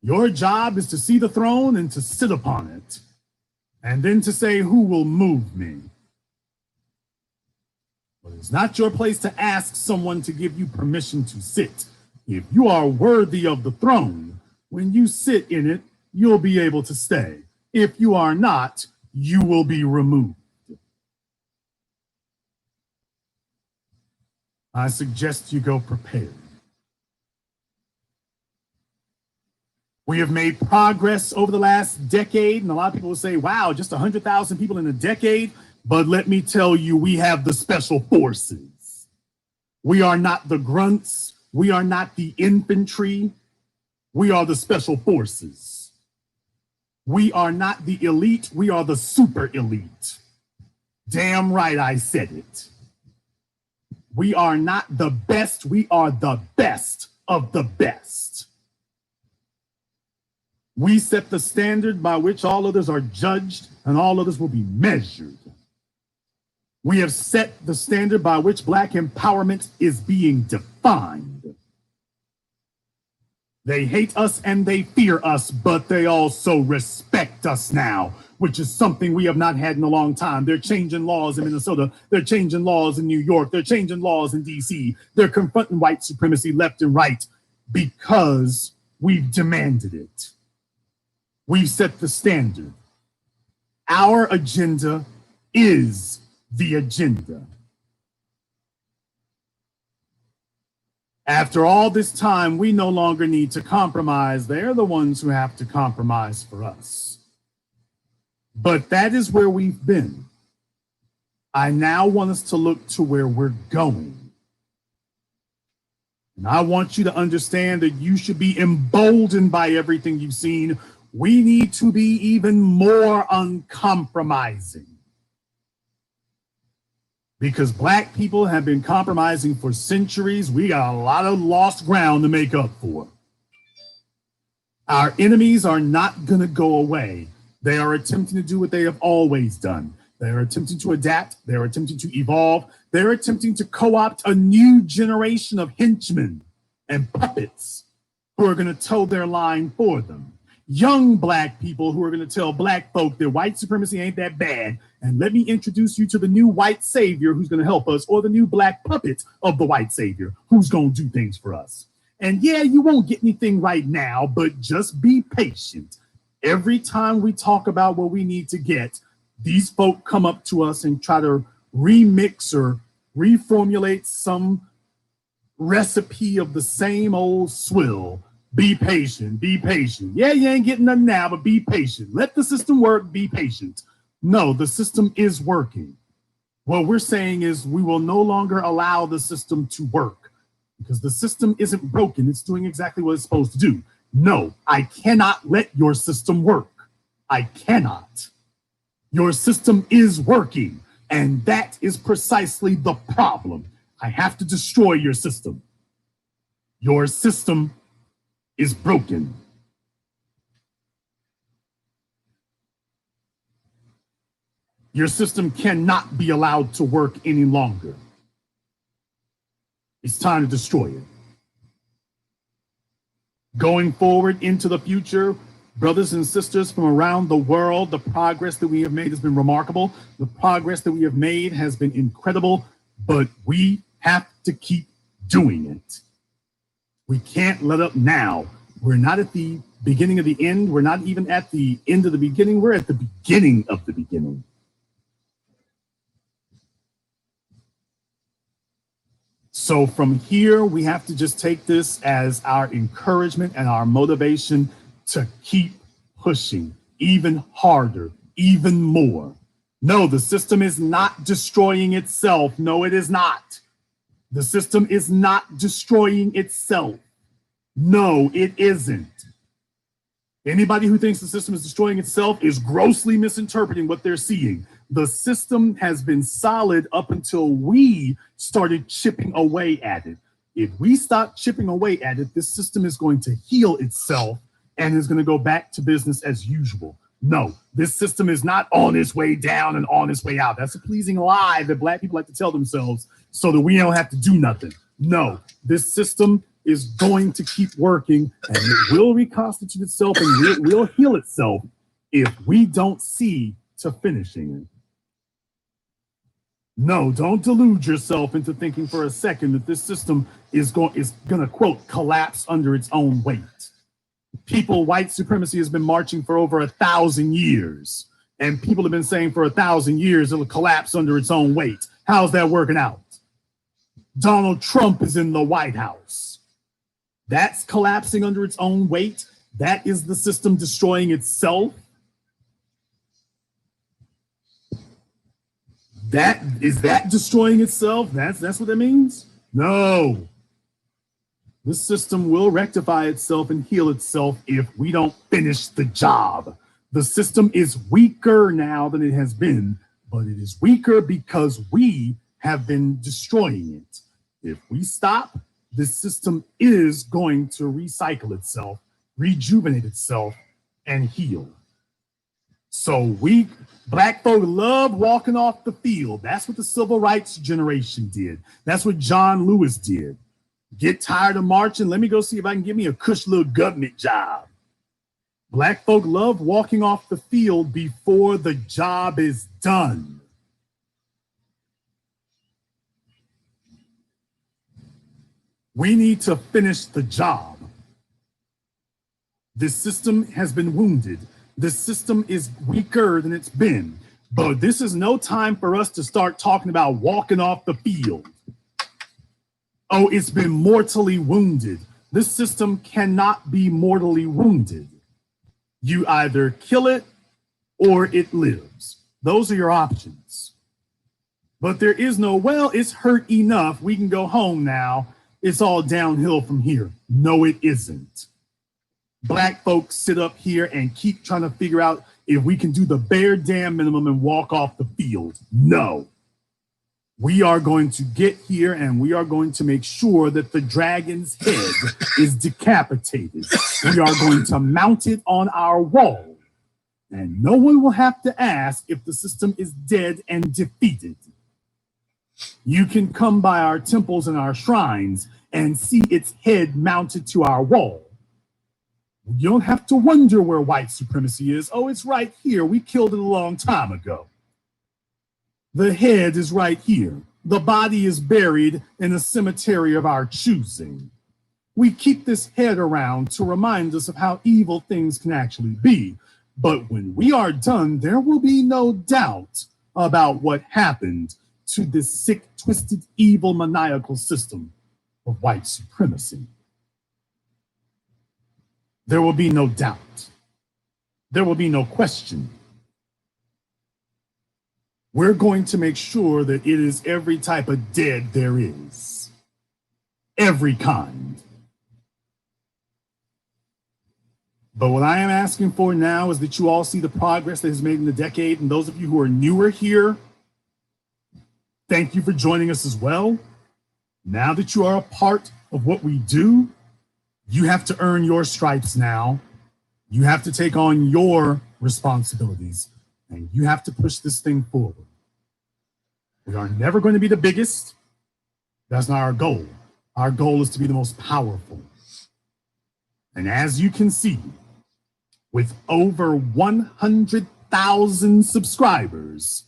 Speaker 1: Your job is to see the throne and to sit upon it, and then to say, who will move me? But it's not your place to ask someone to give you permission to sit. If you are worthy of the throne, when you sit in it, you'll be able to stay. If you are not, you will be removed. I suggest you go prepared. We have made progress over the last decade, and a lot of people will say, wow, just 100,000 people in a decade. But let me tell you, we have the special forces. We are not the grunts. We are not the infantry. We are the special forces. We are not the elite. We are the super elite. Damn right I said it. We are not the best. We are the best of the best. We set the standard by which all others are judged and all others will be measured. We have set the standard by which Black empowerment is being defined. They hate us and they fear us, but they also respect us now, which is something we have not had in a long time. They're changing laws in Minnesota. They're changing laws in New York. They're changing laws in DC. They're confronting white supremacy left and right because we've demanded it. We've set the standard. Our agenda is the agenda. After all this time, we no longer need to compromise. They're the ones who have to compromise for us. But that is where we've been. I now want us to look to where we're going. And I want you to understand that you should be emboldened by everything you've seen. We need to be even more uncompromising. because black people have been compromising for centuries. We got a lot of lost ground to make up for. Our enemies are not going to go away. They are attempting to do what they have always done. They are attempting to adapt. They are attempting to evolve. They're attempting to co-opt a new generation of henchmen and puppets who are going to toe their line for them. Young black people who are going to tell black folk that white supremacy ain't that bad. And let me introduce you to the new white savior who's going to help us, or the new black puppet of the white savior who's going to do things for us. And yeah, you won't get anything right now, but just be patient. Every time we talk about what we need to get, these folk come up to us and try to remix or reformulate some recipe of the same old swill. Be patient, be patient. Yeah, you ain't getting nothing now, but be patient. Let the system work, be patient. No, the system is working. What we're saying is we will no longer allow the system to work because the system isn't broken. It's doing exactly what it's supposed to do. No, I cannot let your system work. I cannot. Your system is working, and that is precisely the problem. I have to destroy your system. Your system is broken. Your system cannot be allowed to work any longer. It's time to destroy it. Going forward into the future, brothers and sisters from around the world, the progress that we have made has been remarkable. The progress that we have made has been incredible, but we have to keep doing it. We can't let up now. We're not at the beginning of the end. We're not even at the end of the beginning. We're at the beginning of the beginning. So from here, we have to just take this as our encouragement and our motivation to keep pushing even harder, even more. No, the system is not destroying itself. No, it is not. The system is not destroying itself. No, it isn't. Anybody who thinks the system is destroying itself is grossly misinterpreting what they're seeing. The system has been solid up until we started chipping away at it. If we stop chipping away at it, this system is going to heal itself and is going to go back to business as usual. No, this system is not on its way down and on its way out. That's a pleasing lie that black people like to tell themselves so that we don't have to do nothing. No, this system is going to keep working, and it will reconstitute itself and it will heal itself if we don't see to finishing it. No, don't delude yourself into thinking for a second that this system is going to, quote, collapse under its own weight. People, white supremacy has been marching for over 1,000 years, and people have been saying for 1,000 years it'll collapse under its own weight. How's that working out? Donald Trump is in the White House. That's collapsing under its own weight. That is the system destroying itself. Is that destroying itself? That's what that means? No. This system will rectify itself and heal itself if we don't finish the job. The system is weaker now than it has been, but it is weaker because we have been destroying it. If we stop, this system is going to recycle itself, rejuvenate itself, and heal. So black folk love walking off the field. That's what the civil rights generation did. That's what John Lewis did. Get tired of marching? Let me go see if I can get me a cush little government job. Black folk love walking off the field before the job is done. We need to finish the job. This system has been wounded. This system is weaker than it's been. But this is no time for us to start talking about walking off the field. Oh, it's been mortally wounded. This system cannot be mortally wounded. You either kill it or it lives. Those are your options. But there is no, well, it's hurt enough. We can go home now. It's all downhill from here. No, it isn't. Black folks sit up here and keep trying to figure out if we can do the bare damn minimum and walk off the field. No. We are going to get here and we are going to make sure that the dragon's head is decapitated. We are going to mount it on our wall. And no one will have to ask if the system is dead and defeated. You can come by our temples and our shrines and see its head mounted to our wall. You don't have to wonder where white supremacy is. Oh, it's right here. We killed it a long time ago. The head is right here. The body is buried in a cemetery of our choosing. We keep this head around to remind us of how evil things can actually be. But when we are done, there will be no doubt about what happened to this sick, twisted, evil, maniacal system of white supremacy. There will be no doubt. There will be no question. We're going to make sure that it is every type of dead there is. Every kind. But what I am asking for now is that you all see the progress that is made in the decade. And those of you who are newer here, thank you for joining us as well. Now that you are a part of what we do, you have to earn your stripes now. You have to take on your responsibilities, and you have to push this thing forward. We are never going to be the biggest. That's not our goal. Our goal is to be the most powerful. And as you can see, with over 100,000 subscribers,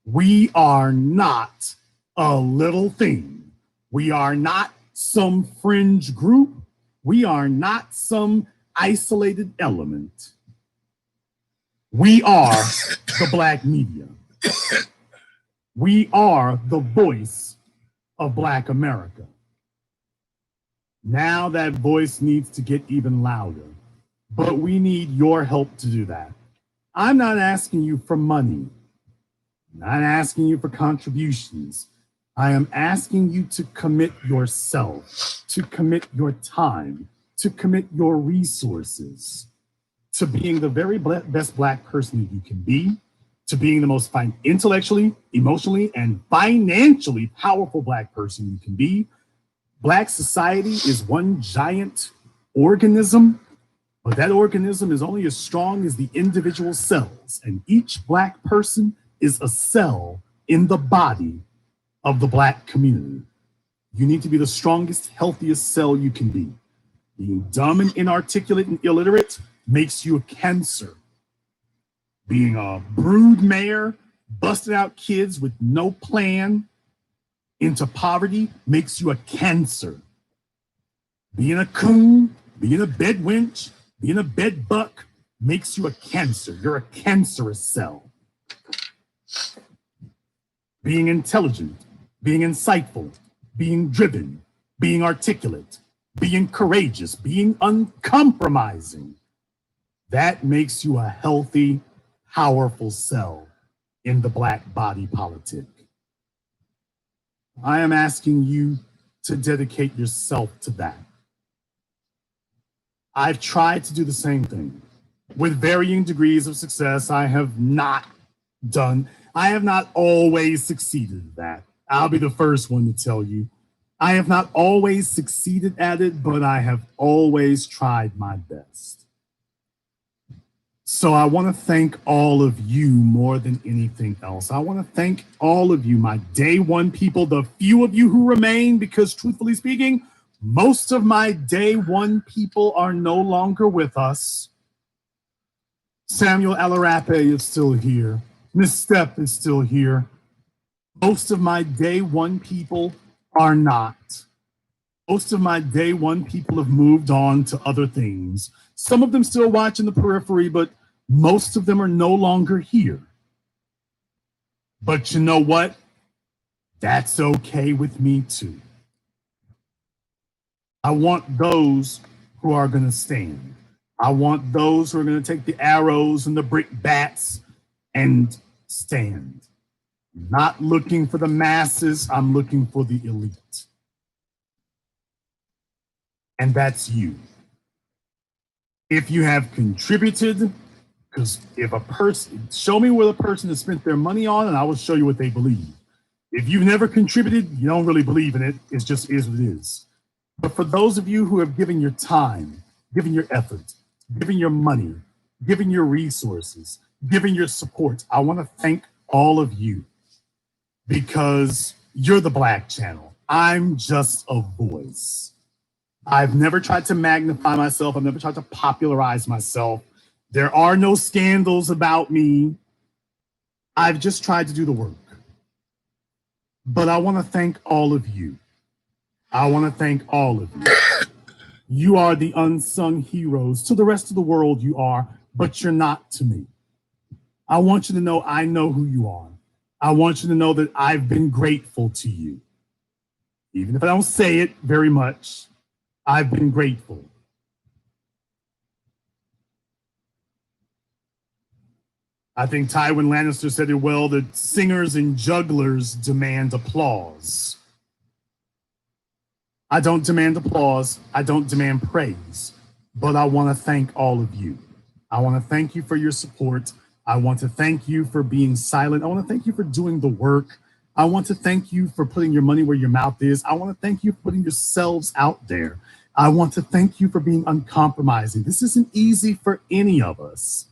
Speaker 1: we are not a little thing. We are not some fringe group. We are not some isolated element. We are the Black media. We are the voice of Black America. Now that voice needs to get even louder, but we need your help to do that. I'm not asking you for money. I'm not asking you for contributions. I am asking you to commit yourself, to commit your time, to commit your resources to being the very best Black person that you can be, to being the most intellectually, emotionally, and financially powerful Black person you can be. Black society is one giant organism, but that organism is only as strong as the individual cells, and each Black person is a cell in the body of the Black community. You need to be the strongest, healthiest cell you can be. Being dumb and inarticulate and illiterate makes you a cancer. Being a brood mare, busting out kids with no plan into poverty makes you a cancer. Being a coon, being a bedwench, being a bedbuck makes you a cancer. You're a cancerous cell. Being intelligent, being insightful, being driven, being articulate, being courageous, being uncompromising, that makes you a healthy, powerful cell in the Black body politic. I am asking you to dedicate yourself to that. I've tried to do the same thing. With varying degrees of success, I have not always succeeded at that. I'll be the first one to tell you. I have not always succeeded at it, but I have always tried my best. So I want to thank all of you more than anything else. I want to thank all of you, my day one people, the few of you who remain, because truthfully speaking, most of my day one people are no longer with us. Samuel Alarape is still here. Miss Steph is still here. Most of my day one people are not. Most of my day one people have moved on to other things. Some of them still watch in the periphery, but most of them are no longer here. But you know what? That's okay with me too. I want those who are going to stand. I want those who are going to take the arrows and the brick bats and stand. Not looking for the masses, I'm looking for the elite. And that's you. If you have contributed, because if a person, show me where the person has spent their money on, and I will show you what they believe. If you've never contributed, you don't really believe in it. It just is what it is. But for those of you who have given your time, given your effort, given your money, given your resources, given your support, I want to thank all of you because you're the Black Channel. I'm just a voice. I've never tried to magnify myself. I've never tried to popularize myself. There are no scandals about me. I've just tried to do the work. But I want to thank all of you. I want to thank all of you. You are the unsung heroes. To the rest of the world, you are, but you're not to me. I want you to know I know who you are. I want you to know that I've been grateful to you. Even if I don't say it very much, I've been grateful. I think Tywin Lannister said it well that singers and jugglers demand applause. I don't demand applause. I don't demand praise, but I want to thank all of you. I want to thank you for your support. I want to thank you for being silent. I want to thank you for doing the work. I want to thank you for putting your money where your mouth is. I want to thank you for putting yourselves out there. I want to thank you for being uncompromising. This isn't easy for any of us.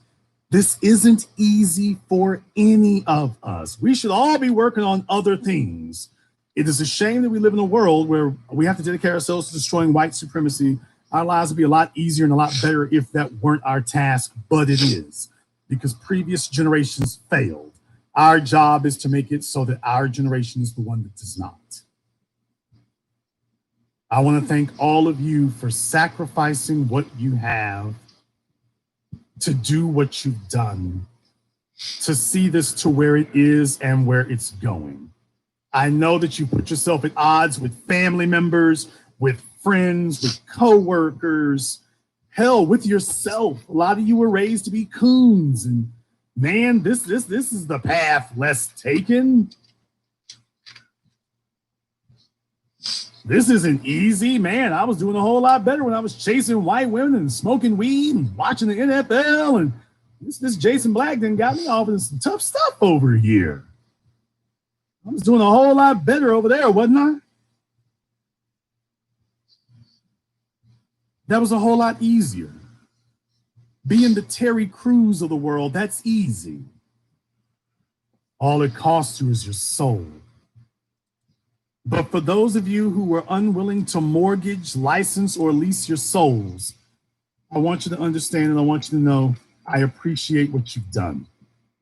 Speaker 1: This isn't easy for any of us. We should all be working on other things. It is a shame that we live in a world where we have to dedicate ourselves to destroying white supremacy. Our lives would be a lot easier and a lot better if that weren't our task, but it is, because previous generations failed. Our job is to make it so that our generation is the one that does not. I want to thank all of you for sacrificing what you have to do what you've done, to see this to where it is and where it's going. I know that you put yourself at odds with family members, with friends, with coworkers, hell, with yourself. A lot of you were raised to be coons, and man, this is the path less taken. This isn't easy, man. I was doing a whole lot better when I was chasing white women and smoking weed and watching the NFL. And this Jason Black done got me off of some tough stuff over here. I was doing a whole lot better over there, wasn't I? That was a whole lot easier. Being the Terry Crews of the world, that's easy. All it costs you is your soul. But for those of you who were unwilling to mortgage, license, or lease your souls, I want you to understand and I want you to know I appreciate what you've done.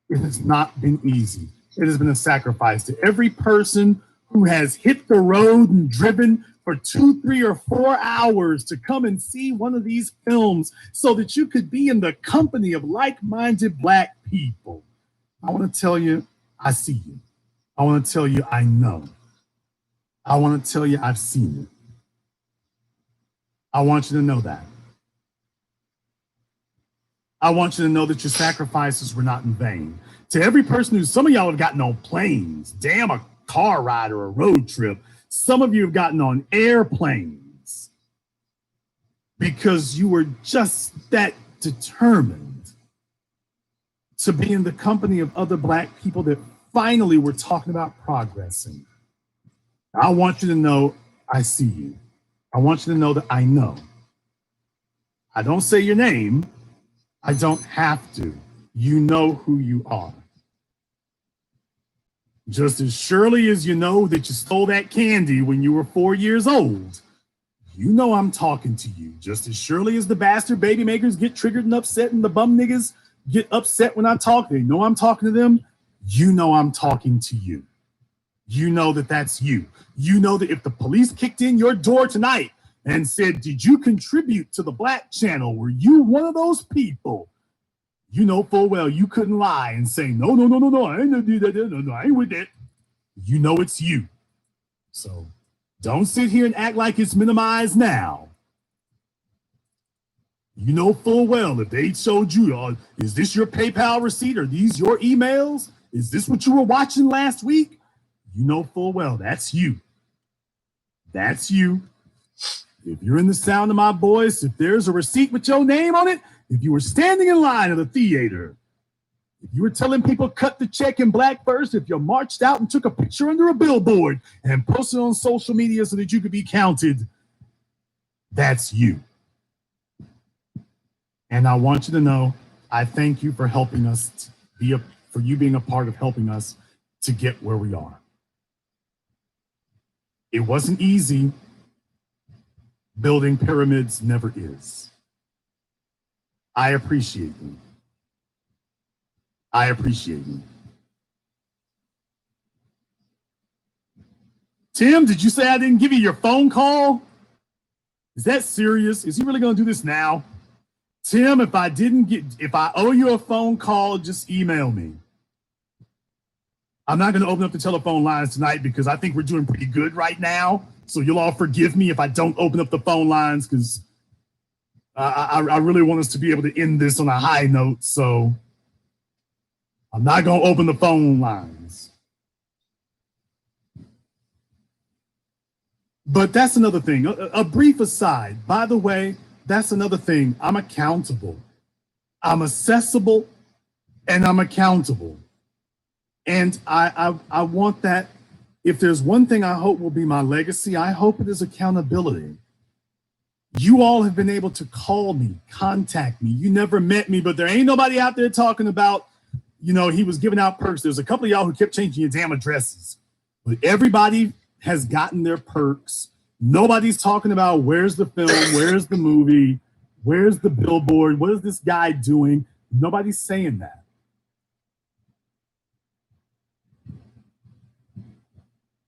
Speaker 1: It has not been easy. It has been a sacrifice. To every person who has hit the road and driven for 2, 3, or 4 hours to come and see one of these films so that you could be in the company of like-minded Black people, I want to tell you, I see you. I want to tell you, I know. I want to tell you, I've seen it. I want you to know that. I want you to know that your sacrifices were not in vain. To every person some of y'all have gotten on planes, damn, a car ride or a road trip. Some of you have gotten on airplanes because you were just that determined to be in the company of other Black people that finally were talking about progressing. I want you to know I see you. I want you to know that I know. I don't say your name. I don't have to. You know who you are. Just as surely as you know that you stole that candy when you were 4 years old, you know I'm talking to you. Just as surely as the bastard baby makers get triggered and upset and the bum niggas get upset when I talk, they know I'm talking to them. You know I'm talking to you. You know that that's you. You know that if the police kicked in your door tonight and said, did you contribute to the Black Channel? Were you one of those people? You know full well you couldn't lie and say, no, I ain't do that. No, I ain't with that. You know it's you. So don't sit here and act like it's minimized now. You know full well if they showed you, is this your PayPal receipt? Are these your emails? Is this what you were watching last week? You know full well that's you. That's you. If you're in the sound of my voice, if there's a receipt with your name on it, if you were standing in line at a theater If you were telling people cut the check in black first, if you marched out and took a picture under a billboard and posted on social media so that you could be counted, that's you. And I want you to know, I thank you for helping us for you being a part of helping us to get where we are. It wasn't easy. Building pyramids never is. I appreciate you. I appreciate you. Tim, did you say I didn't give you your phone call? Is that serious? Is he really going to do this now? Tim, if I owe you a phone call, just email me. I'm not going to open up the telephone lines tonight because I think we're doing pretty good right now. So you'll all forgive me if I don't open up the phone lines because I really want us to be able to end this on a high note. So I'm not going to open the phone lines. But that's another thing. A brief aside. By the way, that's another thing. I'm accountable. I'm accessible and I'm accountable. And I want that. If there's one thing I hope will be my legacy, I hope it is accountability. You all have been able to call me, contact me. You never met me, but there ain't nobody out there talking about, he was giving out perks. There's a couple of y'all who kept changing your damn addresses. But everybody has gotten their perks. Nobody's talking about where's the film, where's the movie, where's the billboard, what is this guy doing? Nobody's saying that.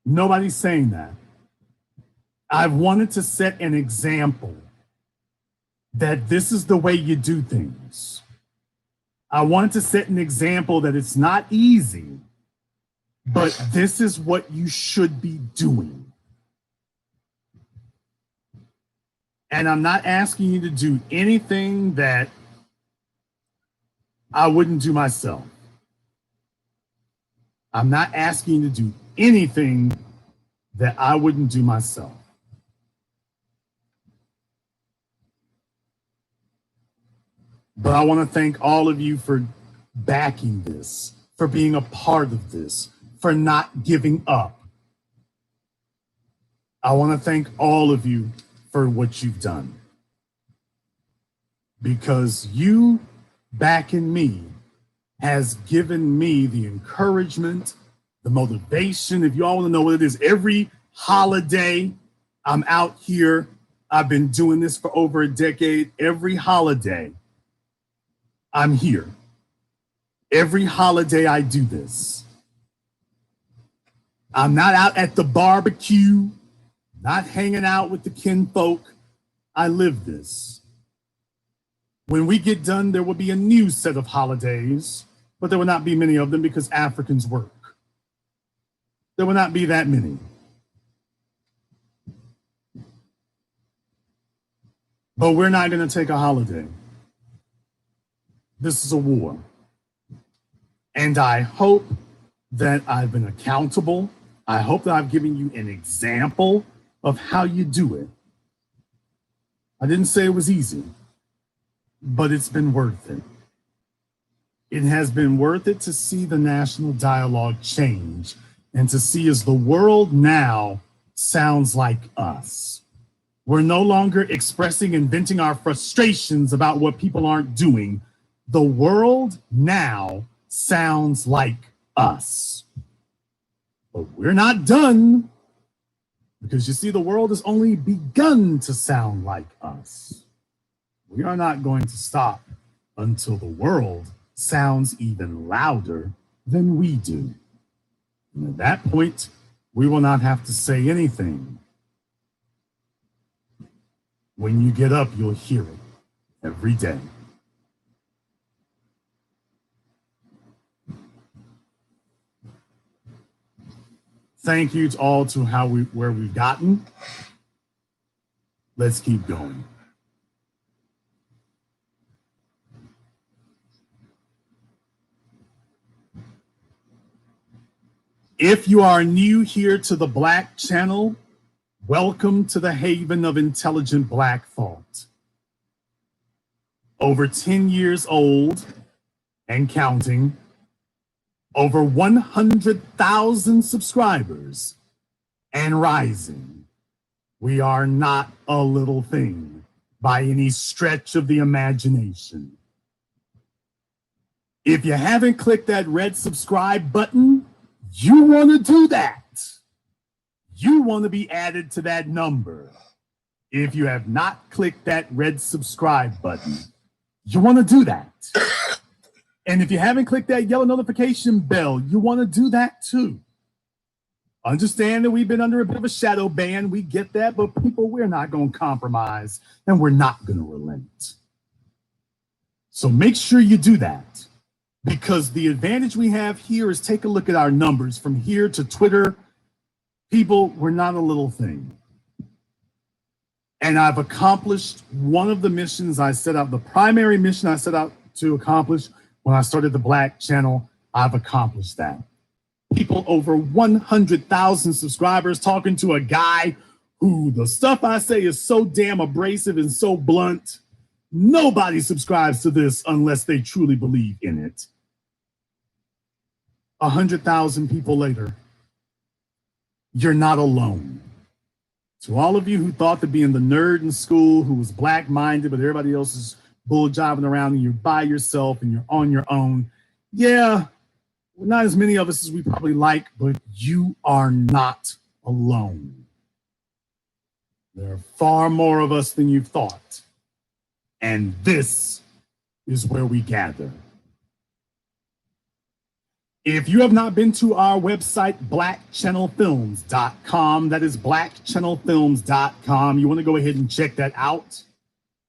Speaker 1: Nobody's saying that. I've wanted to set an example that this is the way you do things. I wanted to set an example that it's not easy, but this is what you should be doing. And I'm not asking you to do anything that I wouldn't do myself. I'm not asking you to do anything that I wouldn't do myself. But I want to thank all of you for backing this, for being a part of this, for not giving up. I want to thank all of you for what you've done. Because you backing me has given me the encouragement, the motivation. If you all want to know what it is, every holiday I'm out here. I've been doing this for over a decade. Every holiday I'm here. Every holiday I do this. I'm not out at the barbecue, not hanging out with the kinfolk. I live this. When we get done, there will be a new set of holidays, but there will not be many of them because Africans work. There will not be that many. But we're not going to take a holiday. This is a war. And I hope that I've been accountable. I hope that I've given you an example of how you do it. I didn't say it was easy, but it's been worth it. It has been worth it to see the national dialogue change and to see as the world now sounds like us. We're no longer expressing and venting our frustrations about what people aren't doing. The world now sounds like us. But we're not done, because you see, the world has only begun to sound like us. We are not going to stop until the world sounds even louder than we do. And at that point, we will not have to say anything. When you get up, you'll hear it every day. Thank you to all to where we've gotten. Let's keep going. If you are new here to the Black channel, welcome to the haven of intelligent Black thought. Over 10 years old, and counting, over 100,000 subscribers and rising. We are not a little thing by any stretch of the imagination. If you haven't clicked that red subscribe button, you want to do that. You want to be added to that number. If you have not clicked that red subscribe button, you want to do that. And if you haven't clicked that yellow notification bell, you want to do that too. Understand that we've been under a bit of a shadow ban. We get that, but people, we're not going to compromise and we're not going to relent. So make sure you do that, because the advantage we have here is take a look at our numbers from here to Twitter. People, we're not a little thing. And I've accomplished one of the missions I set out, the primary mission I set out to accomplish when I started the Black channel. I've accomplished that. People, over 100,000 subscribers, talking to a guy who the stuff I say is so damn abrasive and so blunt. Nobody subscribes to this unless they truly believe in it. 100,000 people later, you're not alone. To all of you who thought that being the nerd in school who was black-minded, but everybody else is bull-jiving around and you're by yourself and you're on your own. Yeah, not as many of us as we probably like, but you are not alone. There are far more of us than you thought. And this is where we gather. If you have not been to our website, blackchannelfilms.com, that is blackchannelfilms.com, you want to go ahead and check that out.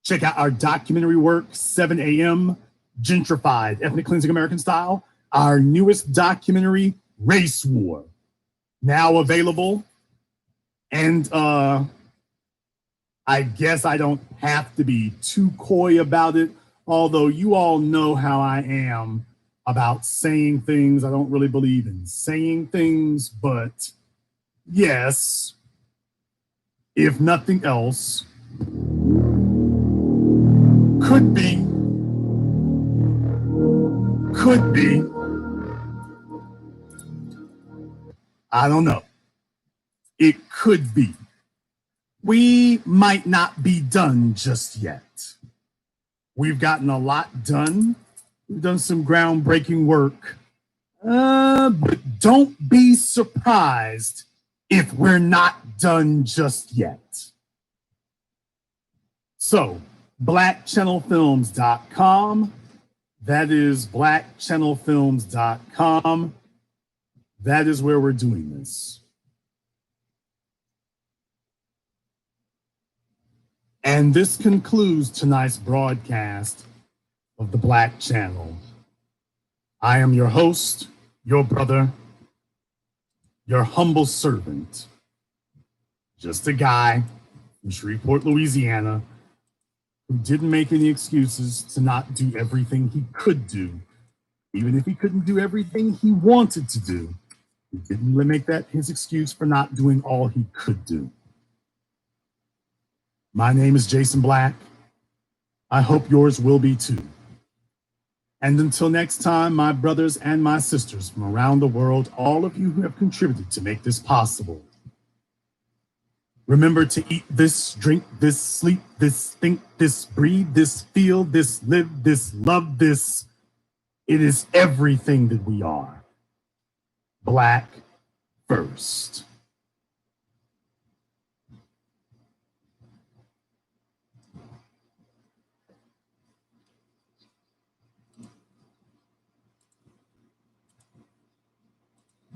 Speaker 1: Check out our documentary work, 7 a.m., Gentrified, Ethnic Cleansing American Style. Our newest documentary, Race War, now available. And I guess I don't have to be too coy about it, although you all know how I am about saying things. I don't really believe in saying things, but yes, if nothing else, could be, I don't know. It could be. We might not be done just yet. We've gotten a lot done. We've done some groundbreaking work. But don't be surprised if we're not done just yet. So, blackchannelfilms.com. That is blackchannelfilms.com. That is where we're doing this. And this concludes tonight's broadcast of the Black Channel. I am your host, your brother, your humble servant, just a guy from Shreveport, Louisiana, who didn't make any excuses to not do everything he could do, even if he couldn't do everything he wanted to do. He didn't make that his excuse for not doing all he could do. My name is Jason Black. I hope yours will be too. And until next time, my brothers and my sisters from around the world, all of you who have contributed to make this possible, remember to eat this, drink this, sleep this, think this, breathe this, feel this, live this, love this. It is everything that we are. Black first.